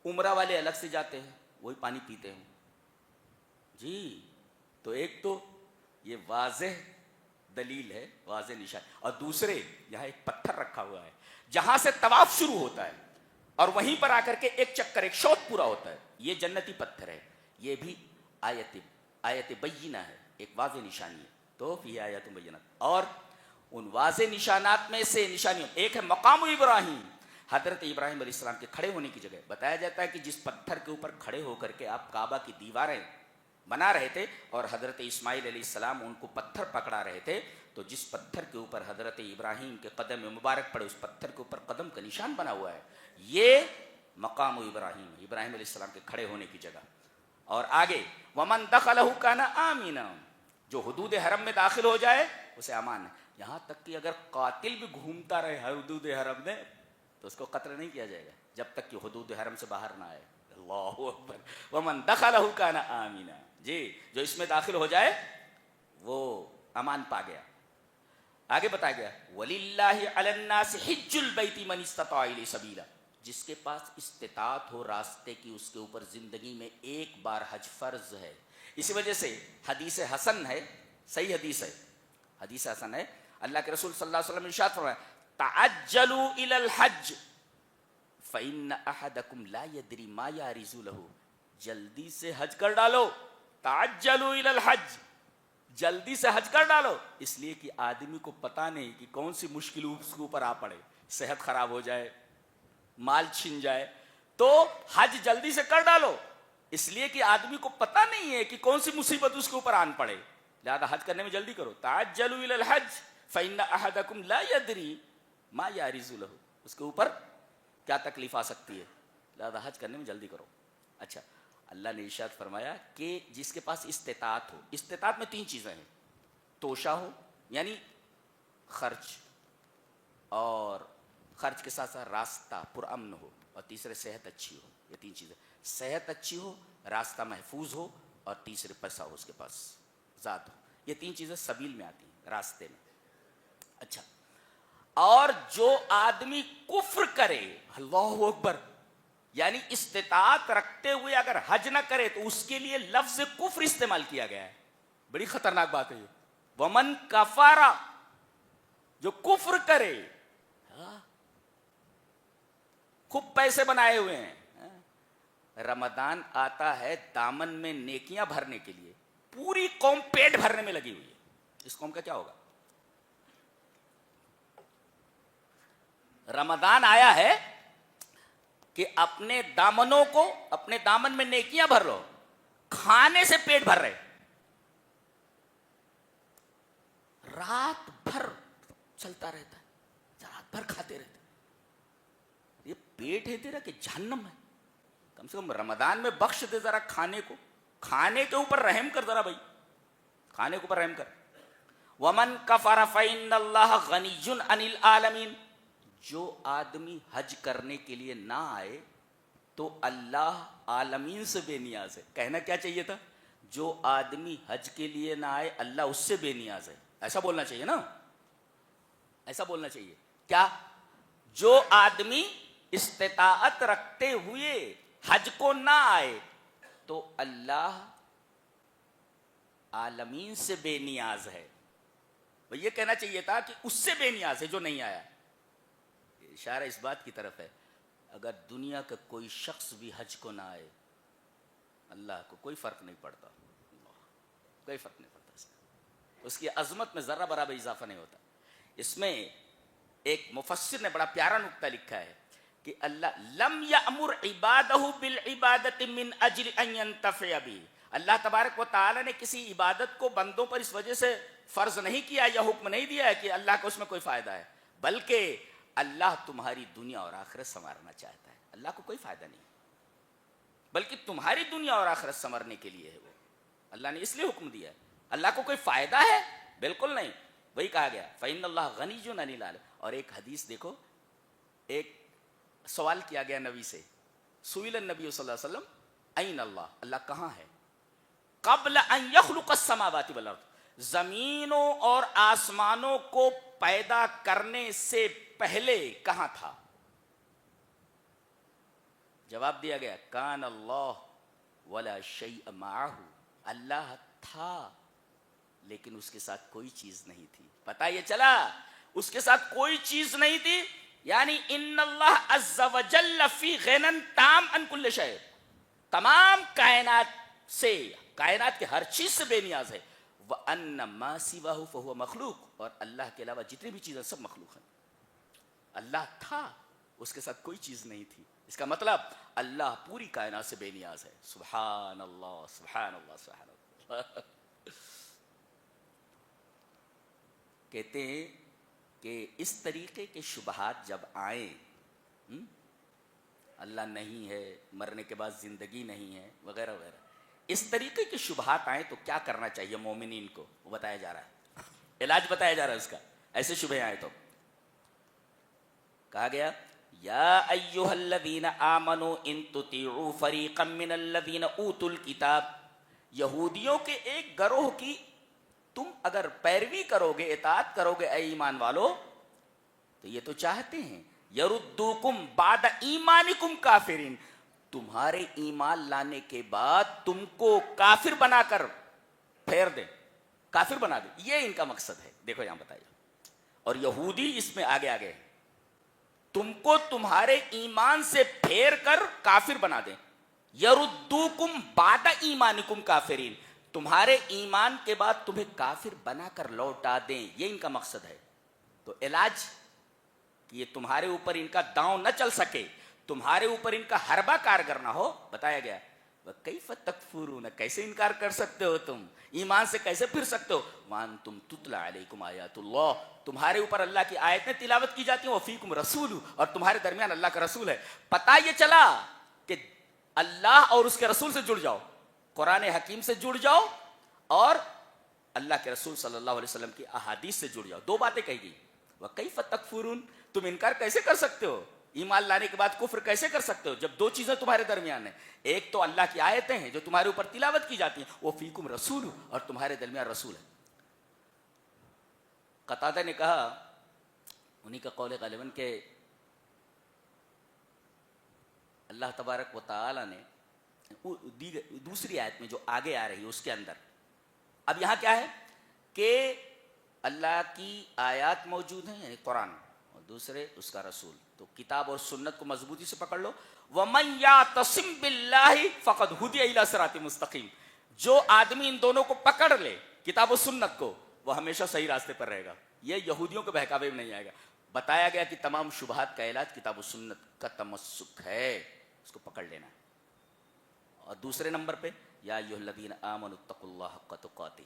عمرہ والے الگ سے جاتے ہیں، وہی پانی پیتے ہیں. جی تو ایک تو یہ واضح دلیل ہے، واضح نشان. اور دوسرے یہاں ایک پتھر رکھا ہوا ہے جہاں سے طواف شروع ہوتا ہے اور وہیں پر آ کر کے ایک چکر، ایک شوط پورا ہوتا ہے. یہ جنتی پتھر ہے، یہ بھی آیت بینہ ہے. ایک واضح نشانی ہے. تو فی آیات بینات، اور ان واضح نشانات میں سے نشانیوں ایک ہے مقام ابراہیم، حضرت ابراہیم علیہ السلام کے کھڑے ہونے کی جگہ. بتایا جاتا ہے کہ جس پتھر کے اوپر کھڑے ہو کر کے آپ کعبہ کی دیواریں بنا رہے تھے اور حضرت اسماعیل علیہ السلام ان کو پتھر پکڑا رہے تھے، تو جس پتھر کے اوپر حضرت ابراہیم کے قدم مبارک پڑے اس پتھر کے اوپر قدم کا نشان بنا ہوا ہے. یہ مقام ابراہیم، ابراہیم علیہ السلام کے کھڑے ہونے کی جگہ. اور آگے ومن دخلہ کان آمنا، جو حدود حرم میں داخل ہو جائے اسے امان ہے. یہاں تک کہ اگر قاتل بھی گھومتا رہے حدود حرم میں تو اس کو قتل نہیں کیا جائے گا جب تک کہ حدود حرم سے باہر نہ آئے. اللہ اکبر. ومن دخلہ کان آمنا، جی جو اس میں داخل ہو جائے وہ امان پا گیا. آگے بتایا گیا وَلِلَّهِ عَلَى النَّاسِ حِجُّ الْبَيْتِ مَنِ اسْتَطَاعَ إِلَيْهِ سَبِيلًا، جس کے پاس استطاعت ہو راستے کی اس کے اوپر زندگی میں ایک بار حج فرض ہے. اسی وجہ سے حدیث حسن ہے، صحیح حدیث ہے، حدیث حسن ہے. اللہ کے رسول صلی اللہ علیہ وسلم نے ارشاد فرمایا تعجلوا إلى الحج فإن أحدكم لا يدري ما يعرض له، جلدی سے حج کر ڈالو. تعجلوا إلى الحج، جلدی سے حج کر ڈالو، اس لیے کہ آدمی کو پتہ نہیں کہ کون سی مشکل اس کے اوپر آ پڑے، صحت خراب ہو جائے، مال چھن جائے. تو حج جلدی سے کر ڈالو، اس لیے کہ آدمی کو پتہ نہیں ہے کہ کون سی مصیبت اس کے اوپر آن پڑے، لہذا حج کرنے میں جلدی کرو. تعجلوا الی الحج فإن أحدکم لا يدری ما یعرض له، اس کے اوپر کیا تکلیف آ سکتی ہے، لہذا حج کرنے میں جلدی کرو. اچھا، اللہ نے ارشاد فرمایا کہ جس کے پاس استطاعت ہو، استطاعت میں تین چیزیں ہیں، توشہ ہو یعنی خرچ، اور خرچ کے ساتھ ساتھ راستہ پرامن ہو، اور تیسرے صحت اچھی ہو. یہ تین چیزیں، صحت اچھی ہو، راستہ محفوظ ہو، اور تیسرے پیسہ ہو اس کے پاس، ذات ہو. یہ تین چیزیں سبیل میں آتی ہیں، راستے میں. اچھا، اور جو آدمی کفر کرے، اللہ اکبر، یعنی استطاعت رکھتے ہوئے اگر حج نہ کرے تو اس کے لیے لفظ کفر استعمال کیا گیا ہے. بڑی خطرناک بات ہے یہ. ومن کفر، جو کفر کرے، خوب پیسے بنائے ہوئے ہیں، رمضان آتا ہے دامن میں نیکیاں بھرنے کے لیے، پوری قوم پیٹ بھرنے میں لگی ہوئی ہے. اس قوم کا کیا ہوگا؟ رمضان آیا ہے کہ اپنے دامنوں کو، اپنے دامن میں نیکیاں بھر لو، کھانے سے پیٹ بھر رہے، رات بھر چلتا رہتا ہے، رات بھر کھاتے رہتے. یہ پیٹ ہے تیرا کہ جہنم ہے؟ کم سے کم رمضان میں بخش دے ذرا کھانے کو، کھانے کے اوپر رحم کر ذرا بھائی، کھانے کے اوپر رحم کر. ومن کفر فإن اللہ غنی عن العالمین، جو آدمی حج کرنے کے لیے نہ آئے تو اللہ عالمین سے بے نیاز ہے. کہنا کیا چاہیے تھا؟ جو آدمی حج کے لیے نہ آئے اللہ اس سے بے نیاز ہے. ایسا بولنا چاہیے نا، ایسا بولنا چاہیے. کیا؟ جو آدمی استطاعت رکھتے ہوئے حج کو نہ آئے تو اللہ عالمین سے بے نیاز ہے. یہ کہنا چاہیے تھا کہ اس سے بے نیاز ہے جو نہیں آیا. اشارہ اس بات کی طرف ہے اگر دنیا کا کوئی شخص بھی حج کو نہ آئے اللہ کو کوئی فرق نہیں پڑتا، کوئی فرق نہیں پڑتا، اس کی عظمت میں ذرہ برابر اضافہ نہیں ہوتا. اس میں ایک مفسر نے بڑا پیارا نکتہ لکھا ہے کہ اللہ لم یأمر عبادہ بالعبادت من اجل ان ينتفع به، اللہ تبارک و تعالی نے کسی عبادت کو بندوں پر اس وجہ سے فرض نہیں کیا یا حکم نہیں دیا ہے کہ اللہ کو اس میں کوئی فائدہ ہے، بلکہ اللہ تمہاری دنیا اور آخرت سنوارنا چاہتا ہے. اللہ کو کوئی فائدہ نہیں، بلکہ تمہاری دنیا اور آخرت سنورنے کے لیے ہے. وہ اللہ نے اس لیے حکم دیا ہے. اللہ کو کوئی فائدہ ہے؟ بالکل نہیں. وہی کہا گیا فإن اللہ غنی عن العالمین. اور ایک حدیث دیکھو، ایک سوال کیا گیا نبی سے، سئل النبی صلی اللہ علیہ وسلم این اللہ، اللہ کہاں ہے؟ قبل ان یخلق السماوات والارض، زمینوں اور آسمانوں کو پیدا کرنے سے پہلے کہاں تھا؟ جواب دیا گیا کان اللہ ولا شیء معہ، اللہ تھا لیکن اس کے ساتھ کوئی چیز نہیں تھی. پتہ یہ چلا اس کے ساتھ کوئی چیز نہیں تھی، یعنی ان اللہ عز وجل فی غنى تام عن کل شیء، تمام کائنات سے، کائنات کے ہر چیز سے بے نیاز ہے. وَأَنَّ مَا سِوَاهُ فَهُوَ مَخْلُوق، اور اللہ کے علاوہ جتنی بھی چیزیں سب مخلوق ہیں. اللہ تھا، اس کے ساتھ کوئی چیز نہیں تھی. اس کا مطلب اللہ پوری کائنات سے بے نیاز ہے. سبحان اللہ سبحان اللہ سبحان اللہ. کہتے ہیں کہ اس طریقے کے شبہات جب آئیں، اللہ نہیں ہے، مرنے کے بعد زندگی نہیں ہے، وغیرہ وغیرہ، اس طریقے کے شبہات آئیں تو کیا کرنا چاہیے مومنین کو، وہ بتایا جا رہا ہے، علاج بتایا جا رہا ہے اس کا. ایسے شبہ آئے تو کہا گیا یا ایھا الذین آمنوا ان تطیعوا فریقا من الذین اوتوا الکتاب، یہودیوں کے ایک گروہ کی تم اگر پیروی کرو گے، اطاعت کرو گے اے ایمان والو، تو یہ تو چاہتے ہیں یردوکم بعد ایمانکم کافرین، تمہارے ایمان لانے کے بعد تم کو کافر بنا کر پھیر دیں، کافر بنا دیں. یہ ان کا مقصد ہے. دیکھو یہاں بتایا، اور یہودی اس میں آگے آگے تم کو تمہارے ایمان سے پھیر کر کافر بنا دیں. یردوکم بعد ایمانکم کافرین، تمہارے ایمان کے بعد تمہیں کافر بنا کر لوٹا دیں، یہ ان کا مقصد ہے. تو علاج کہ یہ تمہارے اوپر ان کا داؤں نہ چل سکے، تمہارے اوپر ان کا حربہ کارگر نہ ہو، بتایا گیا وَكَيْفَ تَكْفُرُونَ، کیسے انکار کر سکتے ہو تم، ایمان سے کیسے پھر سکتے ہو، وَأَنْتُمْ تُتْلَى عَلَيْكُمْ آيَاتُ اللَّهِ، تمہارے اوپر اللہ کی آیتیں تلاوت کی جاتی ہیں، وَفِيكُمْ رَسُولُ، اور تمہارے درمیان اللہ کا رسول ہے. پتہ یہ چلا کہ اللہ اور اس کے رسول سے جڑ جاؤ، قرآن حکیم سے جڑ جاؤ، اور اللہ کے رسول صلی اللہ علیہ وسلم کی احادیث سے جڑ جاؤ. دو باتیں کہی گئی. وَكَيْفَ تَكْفُرُونَ، تم انکار کیسے کر سکتے ہو، ایمان لانے کے بعد کفر کیسے کر سکتے ہو، جب دو چیزیں تمہارے درمیان ہیں، ایک تو اللہ کی آیتیں ہیں جو تمہارے اوپر تلاوت کی جاتی ہیں، وہ فیکم رسول، اور تمہارے درمیان رسول ہے. قتادہ نے کہا، انہی کا قول غالباً، کہ اللہ تبارک و تعالی نے دوسری آیت میں جو آگے آ رہی ہے اس کے اندر، اب یہاں کیا ہے کہ اللہ کی آیات موجود ہیں یعنی قرآن، اور دوسرے اس کا رسول، تو کتاب اور سنت کو مضبوطی سے پکڑ لو. وَمَن يَعْتَصِم بِاللَّهِ فَقَدْ هُدِيَ إِلَىٰ صِرَاطٍ مُسْتَقِيمٍ، جو آدمی ان دونوں کو پکڑ لے، کتاب و سنت کو، وہ ہمیشہ صحیح راستے پر رہے گا. یہ یہودیوں کے بہکاوے میں نہیں آئے گا. بتایا گیا کہ تمام شبہات کا علاج کتاب و سنت کا تمسک ہے، اس کو پکڑ لینا ہے. اور دوسرے نمبر پہ یا ایھا الذین آمنوا اتقوا اللہ حق تقاتہ،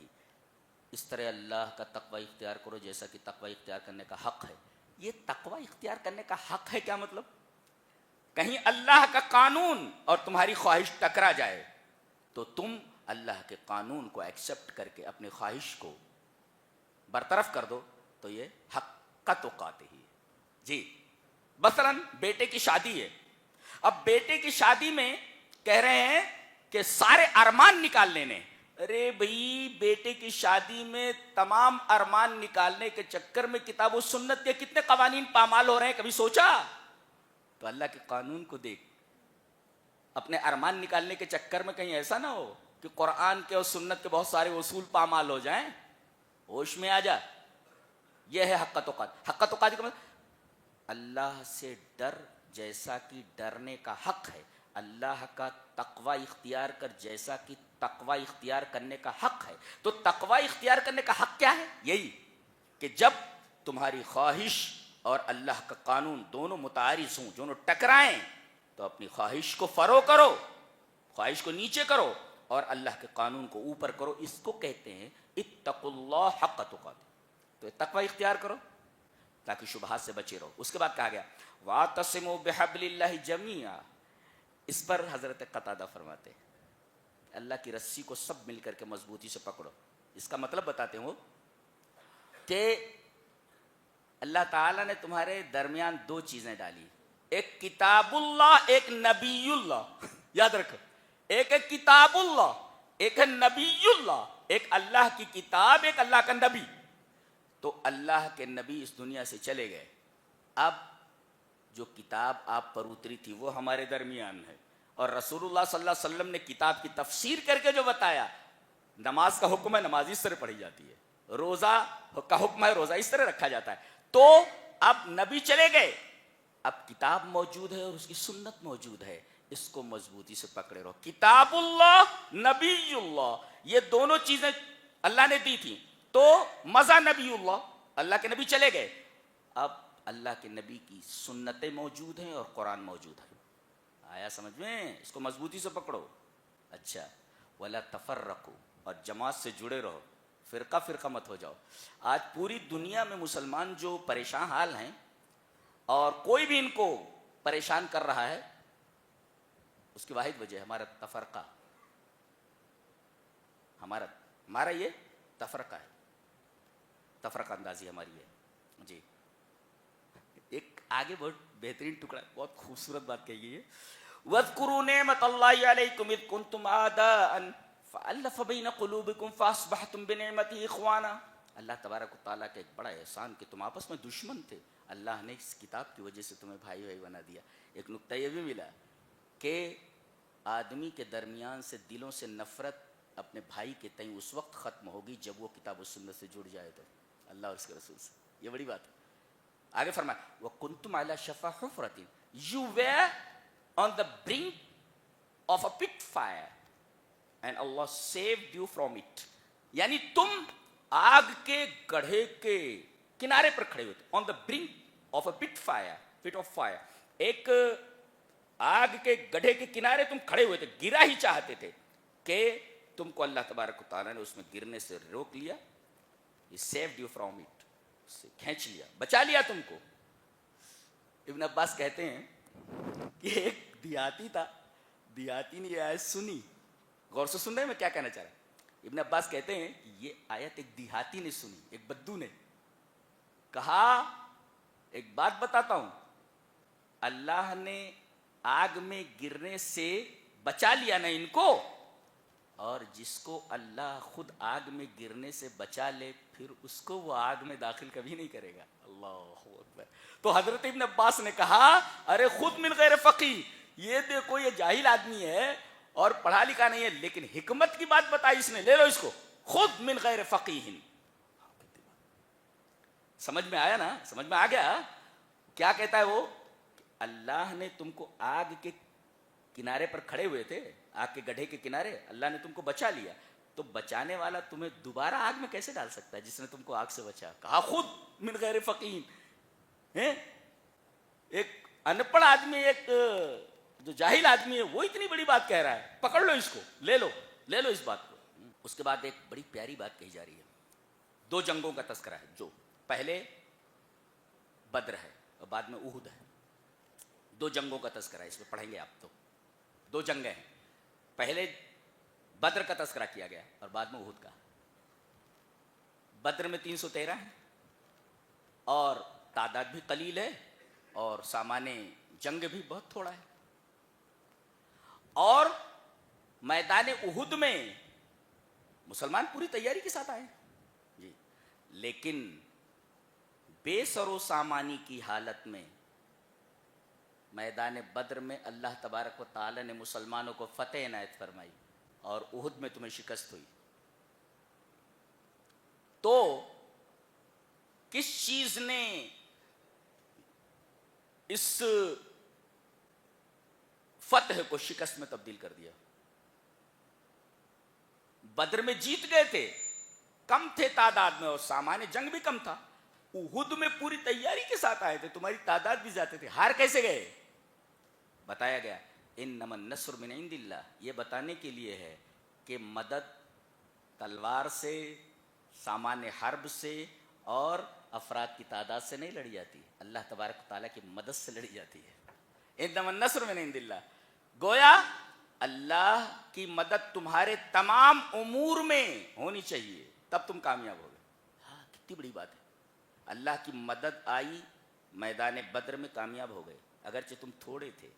اس طرح اللہ کا تقوی اختیار کرو جیسا کہ تقوی اختیار کرنے کا حق ہے. یہ تقوی اختیار کرنے کا حق ہے کیا مطلب؟ کہیں اللہ کا قانون اور تمہاری خواہش ٹکرا جائے تو تم اللہ کے قانون کو ایکسپٹ کر کے اپنی خواہش کو برطرف کر دو، تو یہ حق تقاتہ ہی. جی مثلاً بیٹے کی شادی ہے، اب بیٹے کی شادی میں کہہ رہے ہیں کہ سارے ارمان نکال لینے. ارے بھائی، بیٹے کی شادی میں تمام ارمان نکالنے کے چکر میں کتاب و سنت کے کتنے قوانین پامال ہو رہے ہیں، کبھی سوچا؟ تو اللہ کے قانون کو دیکھ. اپنے ارمان نکالنے کے چکر میں کہیں ایسا نہ ہو کہ قرآن کے اور سنت کے بہت سارے اصول پامال ہو جائیں. ہوش میں آ جا. یہ ہے حق تقات. حق تقات کا مطلب اللہ سے ڈر جیسا کہ ڈرنے کا حق ہے، اللہ کا تقوی اختیار کر جیسا کہ تقوی اختیار کرنے کا حق ہے. تو تقوی اختیار کرنے کا حق کیا ہے؟ یہی کہ جب تمہاری خواہش اور اللہ کا قانون دونوں متعارض ہوں، دونوں ٹکرائیں، تو اپنی خواہش کو فرو کرو، خواہش کو نیچے کرو، اور اللہ کے قانون کو اوپر کرو. اس کو کہتے ہیں اتقوا اللہ حق تقاتہ. تو تقوی اختیار کرو تاکہ شبہات سے بچے رہو. اس کے بعد کہا گیا وَاعْتَصِمُوا بِحَبْلِ اللَّهِ جَمِيعًا. اس پر حضرت قتادہ فرماتے ہیں اللہ کی رسی کو سب مل کر کے مضبوطی سے پکڑو. اس کا مطلب بتاتے ہیں وہ کہ اللہ تعالیٰ نے تمہارے درمیان دو چیزیں ڈالی، ایک کتاب اللہ، ایک نبی اللہ. یاد رکھو، ایک ہے کتاب اللہ، ایک ہے نبی اللہ. ایک اللہ کی کتاب، ایک اللہ کا نبی. تو اللہ کے نبی اس دنیا سے چلے گئے، اب جو کتاب آپ پر اتری تھی وہ ہمارے درمیان ہے، اور رسول اللہ صلی اللہ علیہ وسلم نے کتاب کی تفسیر کر کے جو بتایا، نماز کا حکم ہے نماز اس طرح پڑھی جاتی ہے، روزہ کا حکم ہے روزہ اس طرح رکھا جاتا ہے. تو اب نبی چلے گئے، اب کتاب موجود ہے اور اس کی سنت موجود ہے. اس کو مضبوطی سے پکڑے رہو. کتاب اللہ، نبی اللہ، یہ دونوں چیزیں اللہ نے دی تھی. تو مزہ نبی اللہ کے نبی چلے گئے. اب اللہ کے نبی کی سنتیں موجود ہیں اور قرآن موجود ہے. آیا سمجھ میں؟ اس کو مضبوطی سے پکڑو. اچھا ولا تفرقوا, اور جماعت سے جڑے رہو, فرقہ فرقہ مت ہو جاؤ. آج پوری دنیا میں مسلمان جو پریشان حال ہیں اور کوئی بھی ان کو پریشان کر رہا ہے, اس کی واحد وجہ ہے ہمارا تفرقہ. ہمارا یہ تفرقہ ہے, تفرقہ اندازی ہماری ہے. جی ایک آگے بہت بہترین ٹکڑا, بہت خوبصورت بات کہی گئی ہے. وَاذْكُرُوا نِعْمَةَ اللَّهِ عَلَيْكُمْ إِذْ كُنْتُمْ أَعْدَاءً فَأَلَّفَ بَيْنَ قُلُوبِكُمْ فَأَصْبَحْتُمْ بِنِعْمَتِهِ إِخْوَانًا. اللہ تبارک و تعالیٰ کا ایک بڑا احسان کہ تم آپس میں دشمن تھے, اللہ نے اس کتاب کی وجہ سے تمہیں بھائی بھائی بنا دیا. ایک نقطہ یہ بھی ملا کہ آدمی کے درمیان سے دلوں سے نفرت اپنے بھائی کے تئیں اس وقت ختم ہوگی جب وہ کتاب و سنت سے جڑ جائے, تو اللہ اور اس کے رسول سے. یہ بڑی بات ہے. آگے فرمایا وَكُنْتُمْ عَلَى شَفَا حُفْرَةٍ, you were on the brink of a pit fire and Allah saved you from it. یعنی تم آگ کے گڑھے کے کنارے پر کھڑے ہوئے تھے. on the brink of a pit of fire, ایک آگ کے گڑھے کے کنارے تم کھڑے ہوئے تھے, گرا ہی چاہتے تھے کہ تم کو اللہ تبارک و تعالیٰ نے اس میں گرنے سے روک لیا. He saved you from it, سے کھینچ لیا, بچا لیا تم کو. ابن عباس کہتے ہیں کہ ایک دیہاتی تھا, دیہاتی نے یہ آیت سنی. غور سے سن رہے ہیں میں کیا کہنا چاہ رہا ہوں؟ ابن عباس کہتے ہیں کہ یہ آیت ایک دیہاتی نے سنی, ایک بدو نے کہا ایک بات بتاتا ہوں, اللہ نے آگ میں گرنے سے بچا لیا نا ان کو, اور جس کو اللہ خود آگ میں گرنے سے بچا لے پھر اس کو وہ آگ میں داخل کبھی نہیں کرے گا. اللہ اکبر. تو حضرت ابن عباس نے کہا ارے خود من غیر فقیہ, یہ دیکھو یہ جاہل آدمی ہے اور پڑھا لکھا نہیں ہے, لیکن حکمت کی بات بتائی اس نے, لے لو اس کو, خود من غیر فقیہ. سمجھ میں آیا نا؟ سمجھ میں آ گیا کیا کہتا ہے وہ؟ اللہ نے تم کو آگ کے کنارے پر کھڑے ہوئے تھے, آگ کے گڑھے کے کنارے, اللہ نے تم کو بچا لیا, تو بچانے والا تمہیں دوبارہ آگ میں کیسے ڈال سکتا ہے جس نے تم کو آگ سے بچا؟ کہا خود من غیر فقیہ. ایک ان پڑھ آدمی, ایک جو جاہل آدمی ہے, وہ اتنی بڑی بات کہہ رہا ہے, پکڑ لو اس کو, لے لو اس بات کو. اس کے بعد ایک بڑی پیاری بات کہی جا رہی ہے. 2 جنگوں کا تذکرہ ہے, جو پہلے بدر ہے اور بعد میں احد ہے. 2 جنگوں کا تذکرہ ہے, اس میں پڑھیں گے آپ. تو 2 جنگیں ہیں, پہلے بدر کا تذکرہ کیا گیا اور بعد میں احد کا. بدر میں 313 ہیں اور تعداد بھی قلیل ہے اور سامان جنگ بھی بہت تھوڑا ہے. اور میدان احد میں مسلمان پوری تیاری کے ساتھ آئے جی, لیکن بے سر و سامانی کی حالت میں میدان بدر میں اللہ تبارک و تعالی نے مسلمانوں کو فتح عنایت فرمائی اور احد میں تمہیں شکست ہوئی. تو کس چیز نے اس فتح کو شکست میں تبدیل کر دیا؟ بدر میں جیت گئے تھے, کم تھے تعداد میں اور سامان جنگ بھی کم تھا. احد میں پوری تیاری کے ساتھ آئے تھے, تمہاری تعداد بھی زیادہ تھی, ہار کیسے گئے؟ بتایا گیا انما النصر من عند اللہ, یہ بتانے کے لیے ہے کہ مدد تلوار سے, سامان حرب سے اور افراد کی تعداد سے نہیں لڑی جاتی, اللہ تبارک تعالیٰ کی مدد سے لڑی جاتی ہے. انما النصر من عند اللہ, گویا اللہ کی مدد تمہارے تمام امور میں ہونی چاہیے تب تم کامیاب ہوگے. ہاں کتنی بڑی بات ہے. اللہ کی مدد آئی, میدان بدر میں کامیاب ہو گئے, اگرچہ تم تھوڑے تھے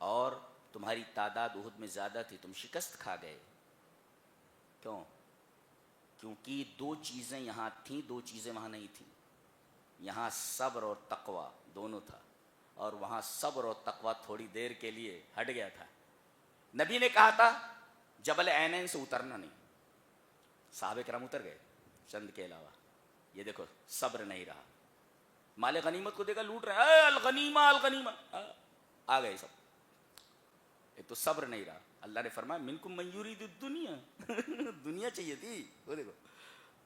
اور تمہاری تعداد احد میں زیادہ تھی, تم شکست کھا گئے. کیوں؟ کیونکہ 2 چیزیں یہاں تھیں, 2 چیزیں وہاں نہیں تھیں. یہاں صبر اور تقوی دونوں تھا, اور وہاں صبر اور تقوی تھوڑی دیر کے لیے ہٹ گیا تھا. نبی نے کہا تھا جبل عینین سے اترنا نہیں, صحابہ کرام اتر گئے چند کے علاوہ. یہ دیکھو صبر نہیں رہا, مال غنیمت کو دیکھا لوٹ رہے, الغنیمہ الغنیمہ, آ گئے سب. ایک تو صبر نہیں رہا. اللہ نے فرمایا منکم من یرید الدنیا, دنیا چاہیے تھی, وہ دیکھو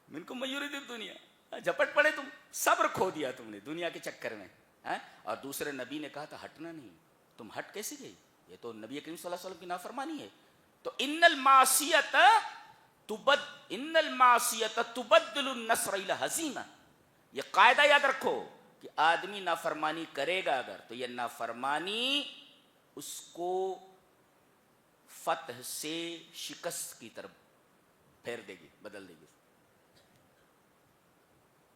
منکم من یرید الدنیا، جھپٹ پڑے تم، صبر کھو دیا تم نے دنیا کے چکر میں. اور دوسرے نبی نے کہا تھا ہٹنا نہیں، تم ہٹ کیسے گئی؟ یہ تو نبی کریم صلی اللہ علیہ وسلم کی نافرمانی ہے. تو ان المعصیت تبدل النصر الى ہزیمہ. یہ قاعدہ یاد رکھو کہ آدمی نافرمانی کرے گا اگر تو یہ نافرمانی اس کو فتح سے شکست کی طرف پھیر دے گی، بدل دے گی.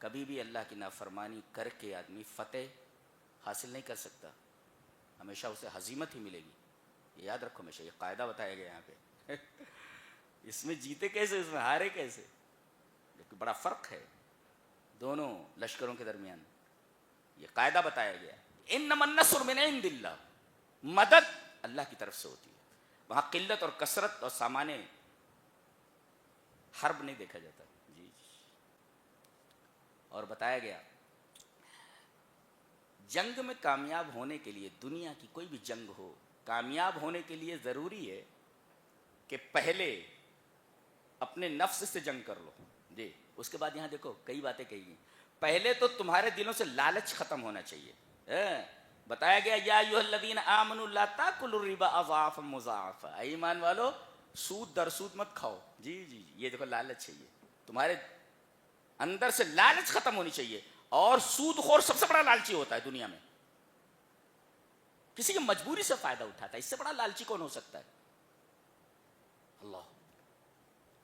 کبھی بھی اللہ کی نافرمانی کر کے آدمی فتح حاصل نہیں کر سکتا، ہمیشہ اسے ہزیمت ہی ملے گی. یہ یاد رکھو ہمیشہ، یہ قاعدہ بتایا گیا یہاں پہ. اس میں جیتے کیسے، اس میں ہارے کیسے، لیکن بڑا فرق ہے دونوں لشکروں کے درمیان. یہ قاعدہ بتایا گیا. انما النصر من عند اللہ، مدد اللہ کی طرف سے ہوتی ہے. وہاں قلت اور کثرت اور سامان حرب نہیں دیکھا جاتا. جی. اور بتایا گیا جنگ میں کامیاب ہونے کے لیے، دنیا کی کوئی بھی جنگ ہو، کامیاب ہونے کے لیے ضروری ہے کہ پہلے اپنے نفس سے جنگ کر لو. جی. اس کے بعد یہاں دیکھو کئی باتیں کہی گئی. پہلے تو تمہارے دلوں سے لالچ ختم ہونا چاہیے. بتایا گیا یا ایھا الذین آمنوا لا تاکلوا الربا اضعافا مضاعفا، ایمان والو سود در سود مت کھاؤ. جی جی جی. یہ دیکھو لالچ چاہیے تمہارے اندر سے، لالچ ختم ہونی چاہیے. اور سود خور سب سے بڑا لالچی ہوتا ہے دنیا میں، کسی کی مجبوری سے فائدہ اٹھاتا ہے. اس سے بڑا لالچی کون ہو سکتا ہے؟ اللہ.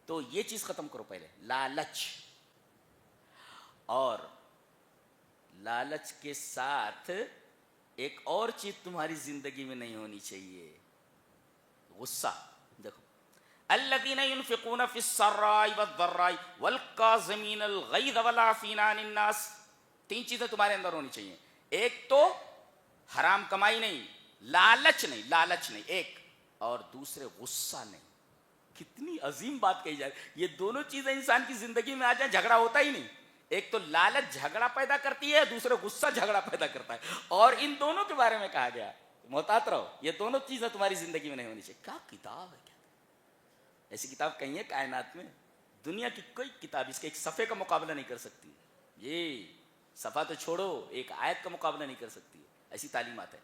تو یہ چیز ختم کرو پہلے، لالچ. اور لالچ کے ساتھ ایک اور چیز تمہاری زندگی میں نہیں ہونی چاہیے، غصہ. دیکھو الذین ينفقون فی السراء والضراء والکاظمین الغیظ والعافین عن الناس. 3 چیزیں تمہارے اندر ہونی چاہیے. ایک تو حرام کمائی نہیں، لالچ نہیں ایک، اور دوسرے غصہ نہیں. کتنی عظیم بات کہی جائے. یہ دونوں چیزیں انسان کی زندگی میں آ جائیں جھگڑا ہوتا ہی نہیں. ایک تو لالچ جھگڑا پیدا کرتی ہے، دوسرے غصہ جھگڑا پیدا کرتا ہے. اور ان دونوں کے بارے میں کہا گیا محتاط رہو، یہ دونوں چیزیں تمہاری زندگی میں نہیں ہونی چاہیے. کیا کتاب ہے! کیا ایسی کتاب کہیں ہے کائنات میں؟ دنیا کی کوئی کتاب اس کے ایک صفحے کا مقابلہ نہیں کر سکتی. یہ صفحہ تو چھوڑو، ایک آیت کا مقابلہ نہیں کر سکتی. ایسی تعلیمات ہے.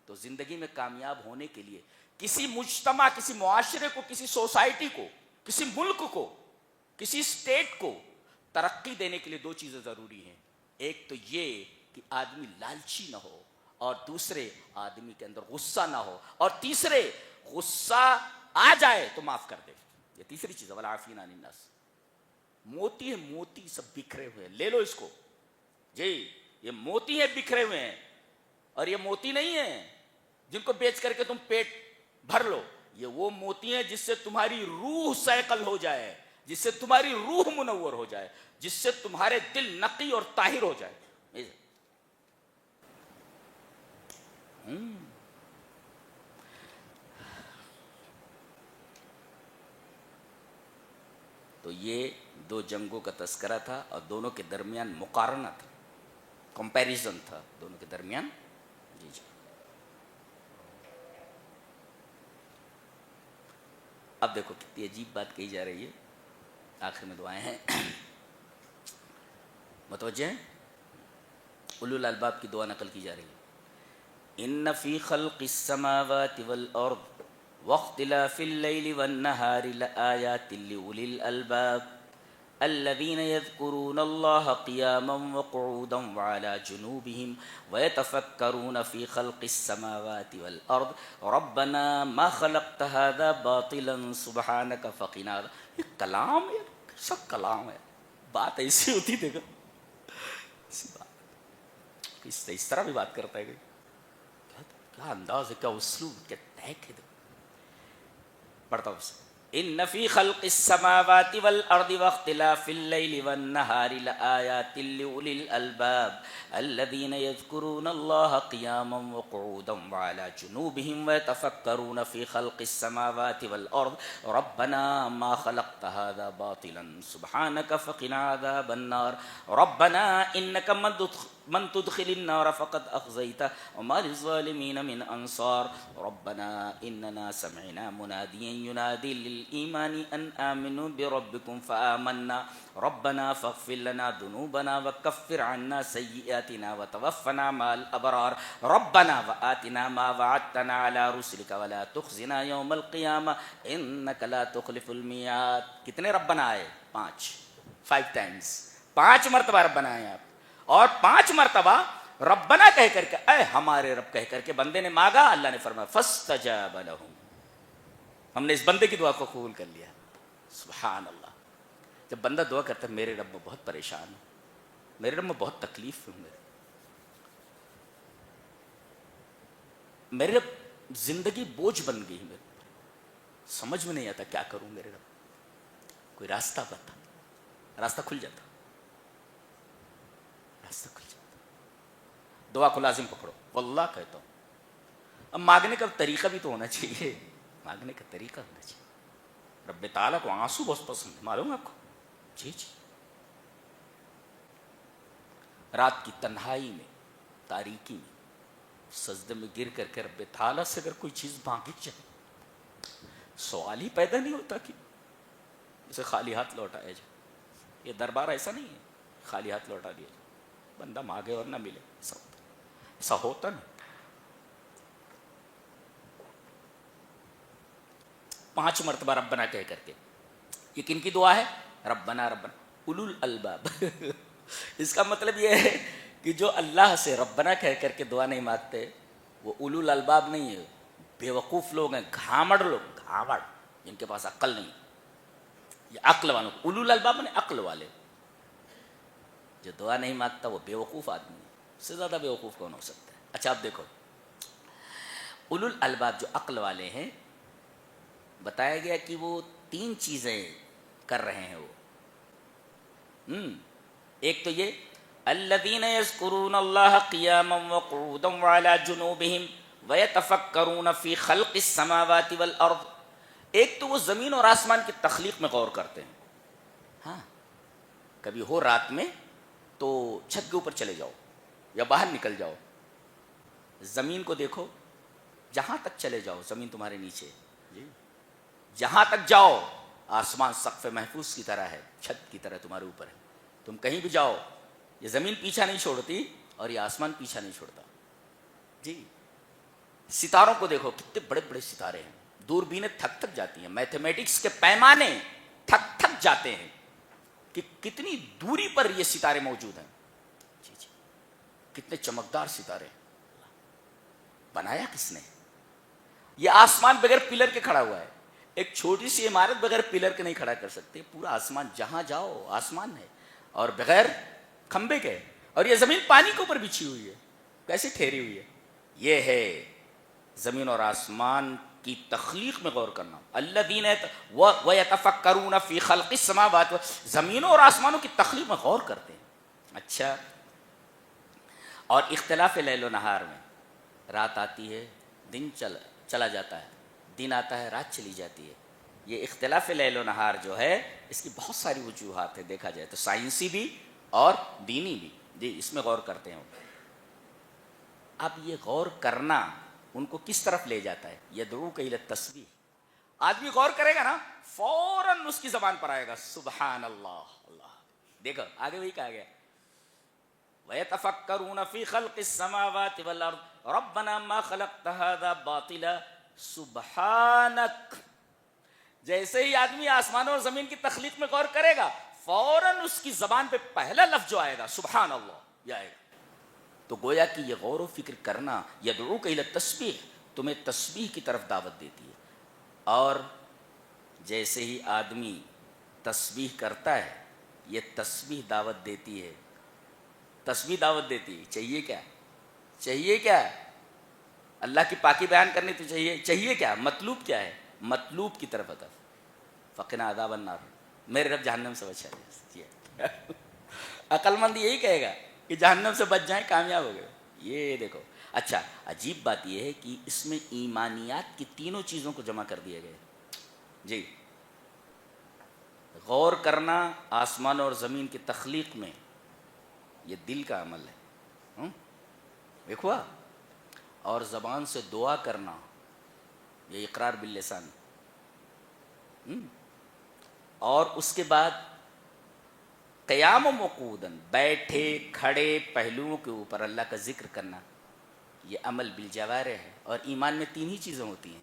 تو زندگی میں کامیاب ہونے کے لیے کسی مجتمع، کسی معاشرے کو، کسی سوسائٹی کو، کسی ملک کو، کسی اسٹیٹ کو ترقی دینے کے لیے 2 چیزیں ضروری ہیں. ایک تو یہ کہ آدمی لالچی نہ ہو، اور دوسرے آدمی کے اندر غصہ نہ ہو، اور تیسرے غصہ آ جائے تو معاف کر دے. یہ تیسری چیز ہے. والعافین عن الناس. موتی ہے، موتی سب بکھرے ہوئے ہیں، لے لو اس کو. جی. یہ موتی ہے بکھرے ہوئے ہیں، اور یہ موتی نہیں ہے جن کو بیچ کر کے تم پیٹ بھر لو. یہ وہ موتی ہیں جس سے تمہاری روح سیقل ہو جائے، جس سے تمہاری روح منور ہو جائے، جس سے تمہارے دل نقی اور طاہر ہو جائے. تو یہ 2 جنگوں کا تذکرہ تھا، اور دونوں کے درمیان مقارنہ تھا، کمپیریزن تھا دونوں کے درمیان. جی جی. اب دیکھو کتنی عجیب بات کہی جا رہی ہے. آخر میں دعائیں ہیں، متوجہ ہیں؟ اولو الالباب کی دعا نقل کی جا رہی ہے. ان فی خلق السماوات والارض واختلاف اللیل والنہار لآیات لأولی الالباب الذین یذکرون اللہ قیاما وقعودا وعلی جنوبہم ویتفکرون فی خلق السماوات والارض ربنا ما خلقت هذا باطلا سبحانک فقنا. یہ کلام ہے، کیسا کلام ہے. بات ایسی ہوتی دیکھو، اس طرح بھی بات کرتا ہے. کیا انداز ہے، کیا اسلوب، کیا ٹیک ہے. پڑھتا ہوں. ان فی خلق السماوات والارض واختلاف اللیل والنہار لآیات لأولی الالباب الذین یذکرون اللہ قیاما وقعودا وعلی جنوبہم ویتفکرون فی خلق السماوات والارض ربنا ما خلقت هذا باطلا سبحانک فقنا عذاب النار ربنا انک من تدخل النار فقد اخزيته وما للظالمين من انصار ربنا اننا سمعنا مناديا ينادي للايمان ان امنوا بربكم فآمنا ربنا فاغفر لنا ذنوبنا وكفر عنا سيئاتنا وتوفنا مع الابرار ربنا وآتنا ما وعدتنا على رسلك ولا تخزنا يوم القيامة انك لا تخلف الميعاد. کتنے ربنا آئے؟ 5 times. 5 مرتبہ ربنا آئے آپ, اور 5 مرتبہ ربنا کہہ کر کے, اے ہمارے رب کہہ کر کے بندے نے مانگا, اللہ نے فرمایا فاستجاب لهم, ہم نے اس بندے کی دعا کو قبول کر لیا. سبحان اللہ. جب بندہ دعا کرتا ہے میرے رب میں بہت پریشان ہوں, میرے رب میں بہت تکلیف ہوں, میرے رب زندگی بوجھ بن گئی, میرے سمجھ میں نہیں آتا کیا کروں, میرے رب کوئی راستہ بتا. راستہ کھل جاتا, راستہ کھل جاتا. دعا کو لازم پکڑو, واللہ کہتا ہوں. اب مانگنے کا طریقہ بھی تو ہونا چاہیے, مانگنے کا طریقہ ہونا چاہیے. رب تعالیٰ کو آنسو بہت پسند ہے, معلوم ہے آپ کو؟ جی جی. رات کی تنہائی میں, تاریکی میں, سجدے میں گر کر کے رب تعالیٰ سے اگر کوئی چیز مانگی جائے, سوال ہی پیدا نہیں ہوتا کہ اسے خالی ہاتھ لوٹایا جائے. یہ دربار ایسا نہیں ہے خالی ہاتھ لوٹا دیا جائے, بندہ مانگے اور نہ ملے, ایسا ہوتا نہیں. 5 مرتبہ ربنا کہہ کر کے. یہ کن کی دعا ہے؟ ربنا ربنا اولو الالباب. اس کا مطلب یہ ہے کہ جو اللہ سے ربنا کہہ کر کے دعا نہیں مانگتے وہ اولو الالباب نہیں ہے, بے وقوف لوگ ہیں, گھامڑ لوگ, گھامڑ جن کے پاس عقل نہیں. یہ عقل والوں کو اولو الالباب نے عقل والے. جو دعا نہیں مانگتا وہ بے وقوف آدمی ہے, اس سے زیادہ بے وقوف کون ہو سکتا ہے. اچھا آپ دیکھو, اولو الالباب جو عقل والے ہیں, بتایا گیا کہ وہ 3 چیزیں کر رہے ہیں. وہ ایک تو یہ الذین یذکرون اللہ قیاما وقعودا وعلی جنوبہم ویتفکرون فی خلق السماوات والارض. ایک تو وہ زمین اور آسمان کی تخلیق میں غور کرتے ہیں. ہاں, کبھی ہو رات میں تو چھت کے اوپر چلے جاؤ یا باہر نکل جاؤ, زمین کو دیکھو, جہاں تک چلے جاؤ زمین تمہارے نیچے, جہاں تک جاؤ آسمان سقف محفوظ کی طرح ہے, چھت کی طرح تمہارے اوپر ہے. تم کہیں بھی جاؤ یہ زمین پیچھا نہیں چھوڑتی اور یہ آسمان پیچھا نہیں چھوڑتا. جی, ستاروں کو دیکھو, کتنے بڑے بڑے ستارے ہیں, دوربینیں تھک تھک جاتی ہیں, میتھمیٹکس کے پیمانے تھک تھک جاتے ہیں کہ کتنی دوری پر یہ ستارے موجود ہیں. جی جی, کتنے چمکدار ستارے, بنایا کس نے؟ یہ آسمان بغیر پلر کے کھڑا ہوا ہے. ایک چھوٹی سی عمارت بغیر پلر کے نہیں کھڑا کر سکتے. پورا آسمان, جہاں جاؤ آسمان ہے, اور بغیر کھمبے کے, اور یہ زمین پانی کے اوپر بچھی ہوئی ہے, کیسے ٹھہری ہوئی ہے. یہ ہے زمین اور آسمان کی تخلیق میں غور کرنا. الذین ویتفکرون فی خلق السماوات, زمینوں اور آسمانوں کی تخلیق میں غور کرتے ہیں. اچھا, اور اختلاف لیل و نہار میں, رات آتی ہے دن چلا جاتا ہے, دن آتا ہے رات چلی جاتی ہے. یہ اختلاف لیل و نہار جو ہے اس کی بہت ساری وجوہات ہے, دیکھا جائے تو سائنسی بھی اور دینی بھی. جی, اس میں غور کرتے ہیں. اب یہ غور کرنا ان کو کس طرف لے جاتا ہے؟ یدعوک الی التسبیح. آدمی غور کرے گا نا فوراً اس کی زبان پر آئے گا سبحان اللہ. اللہ, دیکھو آگے وہی کہا گیا وَيَتَفَكَّرُونَ فِي خَلْقِ السَّمَاوَاتِ وَالْأَرْضِ رَبَّنَا مَا خَلَقْتَ هَذَا بَاطِلًا سُبْحَانَكَ. جیسے ہی آدمی آسمانوں اور زمین کی تخلیق میں غور کرے گا فوراً اس کی زبان پہ پہلا لفظ جو آئے گا سبحان اللہ, یہ آئے گا. تو گویا کہ یہ غور و فکر کرنا یدعوک الی التسبیح تمہیں تسبیح کی طرف دعوت دیتی ہے. اور جیسے ہی آدمی تسبیح کرتا ہے یہ تسبیح دعوت دیتی ہے, تسبیح دعوت دیتی ہے. چاہیے کیا؟ چاہیے کیا؟ اللہ کی پاکی بیان کرنی تو چاہیے کیا؟ مطلوب کیا ہے؟ مطلوب کی طرف ہدف. فقنا عذاب النار, میرے رب جہنم سے بچا. عقل مند یہی کہے گا کہ جہنم سے بچ جائیں, کامیاب ہو گئے. یہ دیکھو. اچھا, عجیب بات یہ ہے کہ اس میں ایمانیات کی تینوں چیزوں کو جمع کر دیا گیا. جی, غور کرنا آسمان اور زمین کی تخلیق میں یہ دل کا عمل ہے, ایک ہوا. اور زبان سے دعا کرنا یہ اقرار باللسان. اور اس کے بعد قیام و مقودن بیٹھے کھڑے پہلوؤں کے اوپر اللہ کا ذکر کرنا یہ عمل بالجوارح ہے. اور ایمان میں تین ہی چیزیں ہوتی ہیں.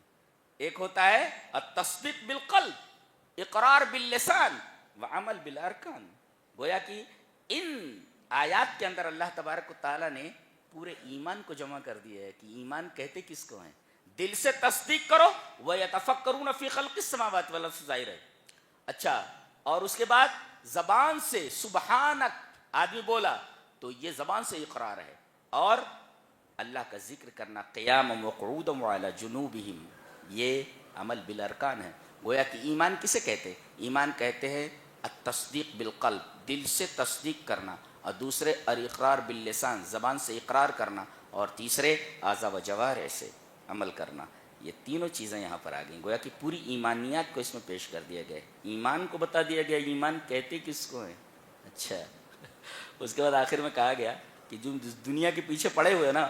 ایک ہوتا ہے التصدیق بالقلب اقرار باللسان وعمل بالارکان. گویا کہ ان آیات کے اندر اللہ تبارک و تعالیٰ نے پورے ایمان کو جمع کر دیا ہے کہ ایمان کہتے کس کو ہیں. دل سے تصدیق کرو وَيَتَفَكَّرُونَ فِي خَلْقِ السَّمَاوَاتِ وَالْأَرْضِ ظاہر ہے. اچھا اور اس کے بعد زبان سے سبحانک آدمی بولا تو یہ زبان سے اقرار ہے. اور اللہ کا ذکر کرنا قیام وقعود وعلی جنوبہم یہ عمل بالارکان ہے. گویا کہ ایمان کسے کہتے ہیں؟ ایمان کہتے ہیں التصدیق بالقلب دل سے تصدیق کرنا، اور دوسرے الاقرار باللسان زبان سے اقرار کرنا، اور تیسرے اعضاء و جوارح سے عمل کرنا. یہ تینوں چیزیں یہاں پر آ گئیں. گویا کہ پوری ایمانیات کو اس میں پیش کر دیا گیا. ایمان کو بتا دیا گیا ایمان کہتے کس کو ہیں. اچھا اس کے بعد آخر میں کہا گیا کہ جو دنیا کے پیچھے پڑے ہوئے نا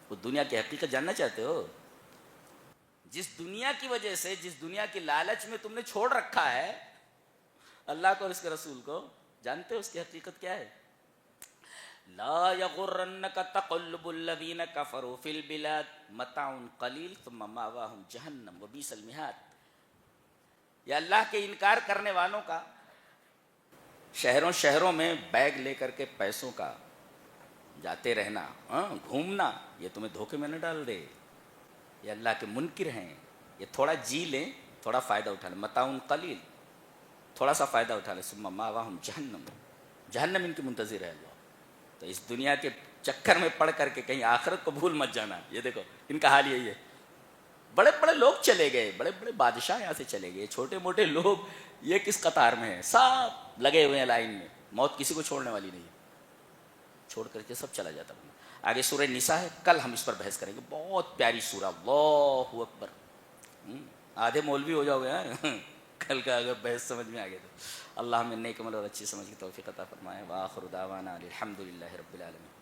وہ دنیا کی حقیقت جاننا چاہتے ہو. جس دنیا کی وجہ سے جس دنیا کی لالچ میں تم نے چھوڑ رکھا ہے اللہ کو اور اس کے رسول کو، جانتے ہو اس کی حقیقت کیا ہے؟ لا یغرنک تقلب الذین کفروا فی البلاد متاع قلیل ثم مأواہم جہنم وبئس المہاد. یہ اللہ کے انکار کرنے والوں کا شہروں شہروں میں بیگ لے کر کے پیسوں کا جاتے رہنا، گھومنا، یہ تمہیں دھوکے میں نہ ڈال دے. یہ اللہ کے منکر ہیں. یہ تھوڑا جی لیں، تھوڑا فائدہ اٹھا لیں، متاع قلیل تھوڑا سا فائدہ اٹھا لیں، ثم مأواہم جہنم جہنم ان کی منتظر ہے. اللہ تو اس دنیا کے چکر میں پڑ کر کے کہیں آخرت کو بھول مت جانا. یہ دیکھو ان کا حال یہی ہے. بڑے بڑے لوگ چلے گئے، بڑے بڑے بادشاہ یہاں سے چلے گئے، چھوٹے موٹے لوگ یہ کس قطار میں ہیں؟ سب لگے ہوئے ہیں لائن میں. موت کسی کو چھوڑنے والی نہیں ہے، چھوڑ کر کے سب چلا جاتا. آگے سورہ نساء ہے، کل ہم اس پر بحث کریں گے. بہت پیاری سورہ. اللہ اکبر. آدھے مولوی ہو جاؤ گے کل کا اگر بحث سمجھ میں آ گیا تو. اللہ ہمیں نیک عمل اور اچھی سمجھ کی توفیق عطا فرمائے. وآخر دعوانا الحمد للہ رب العالمین.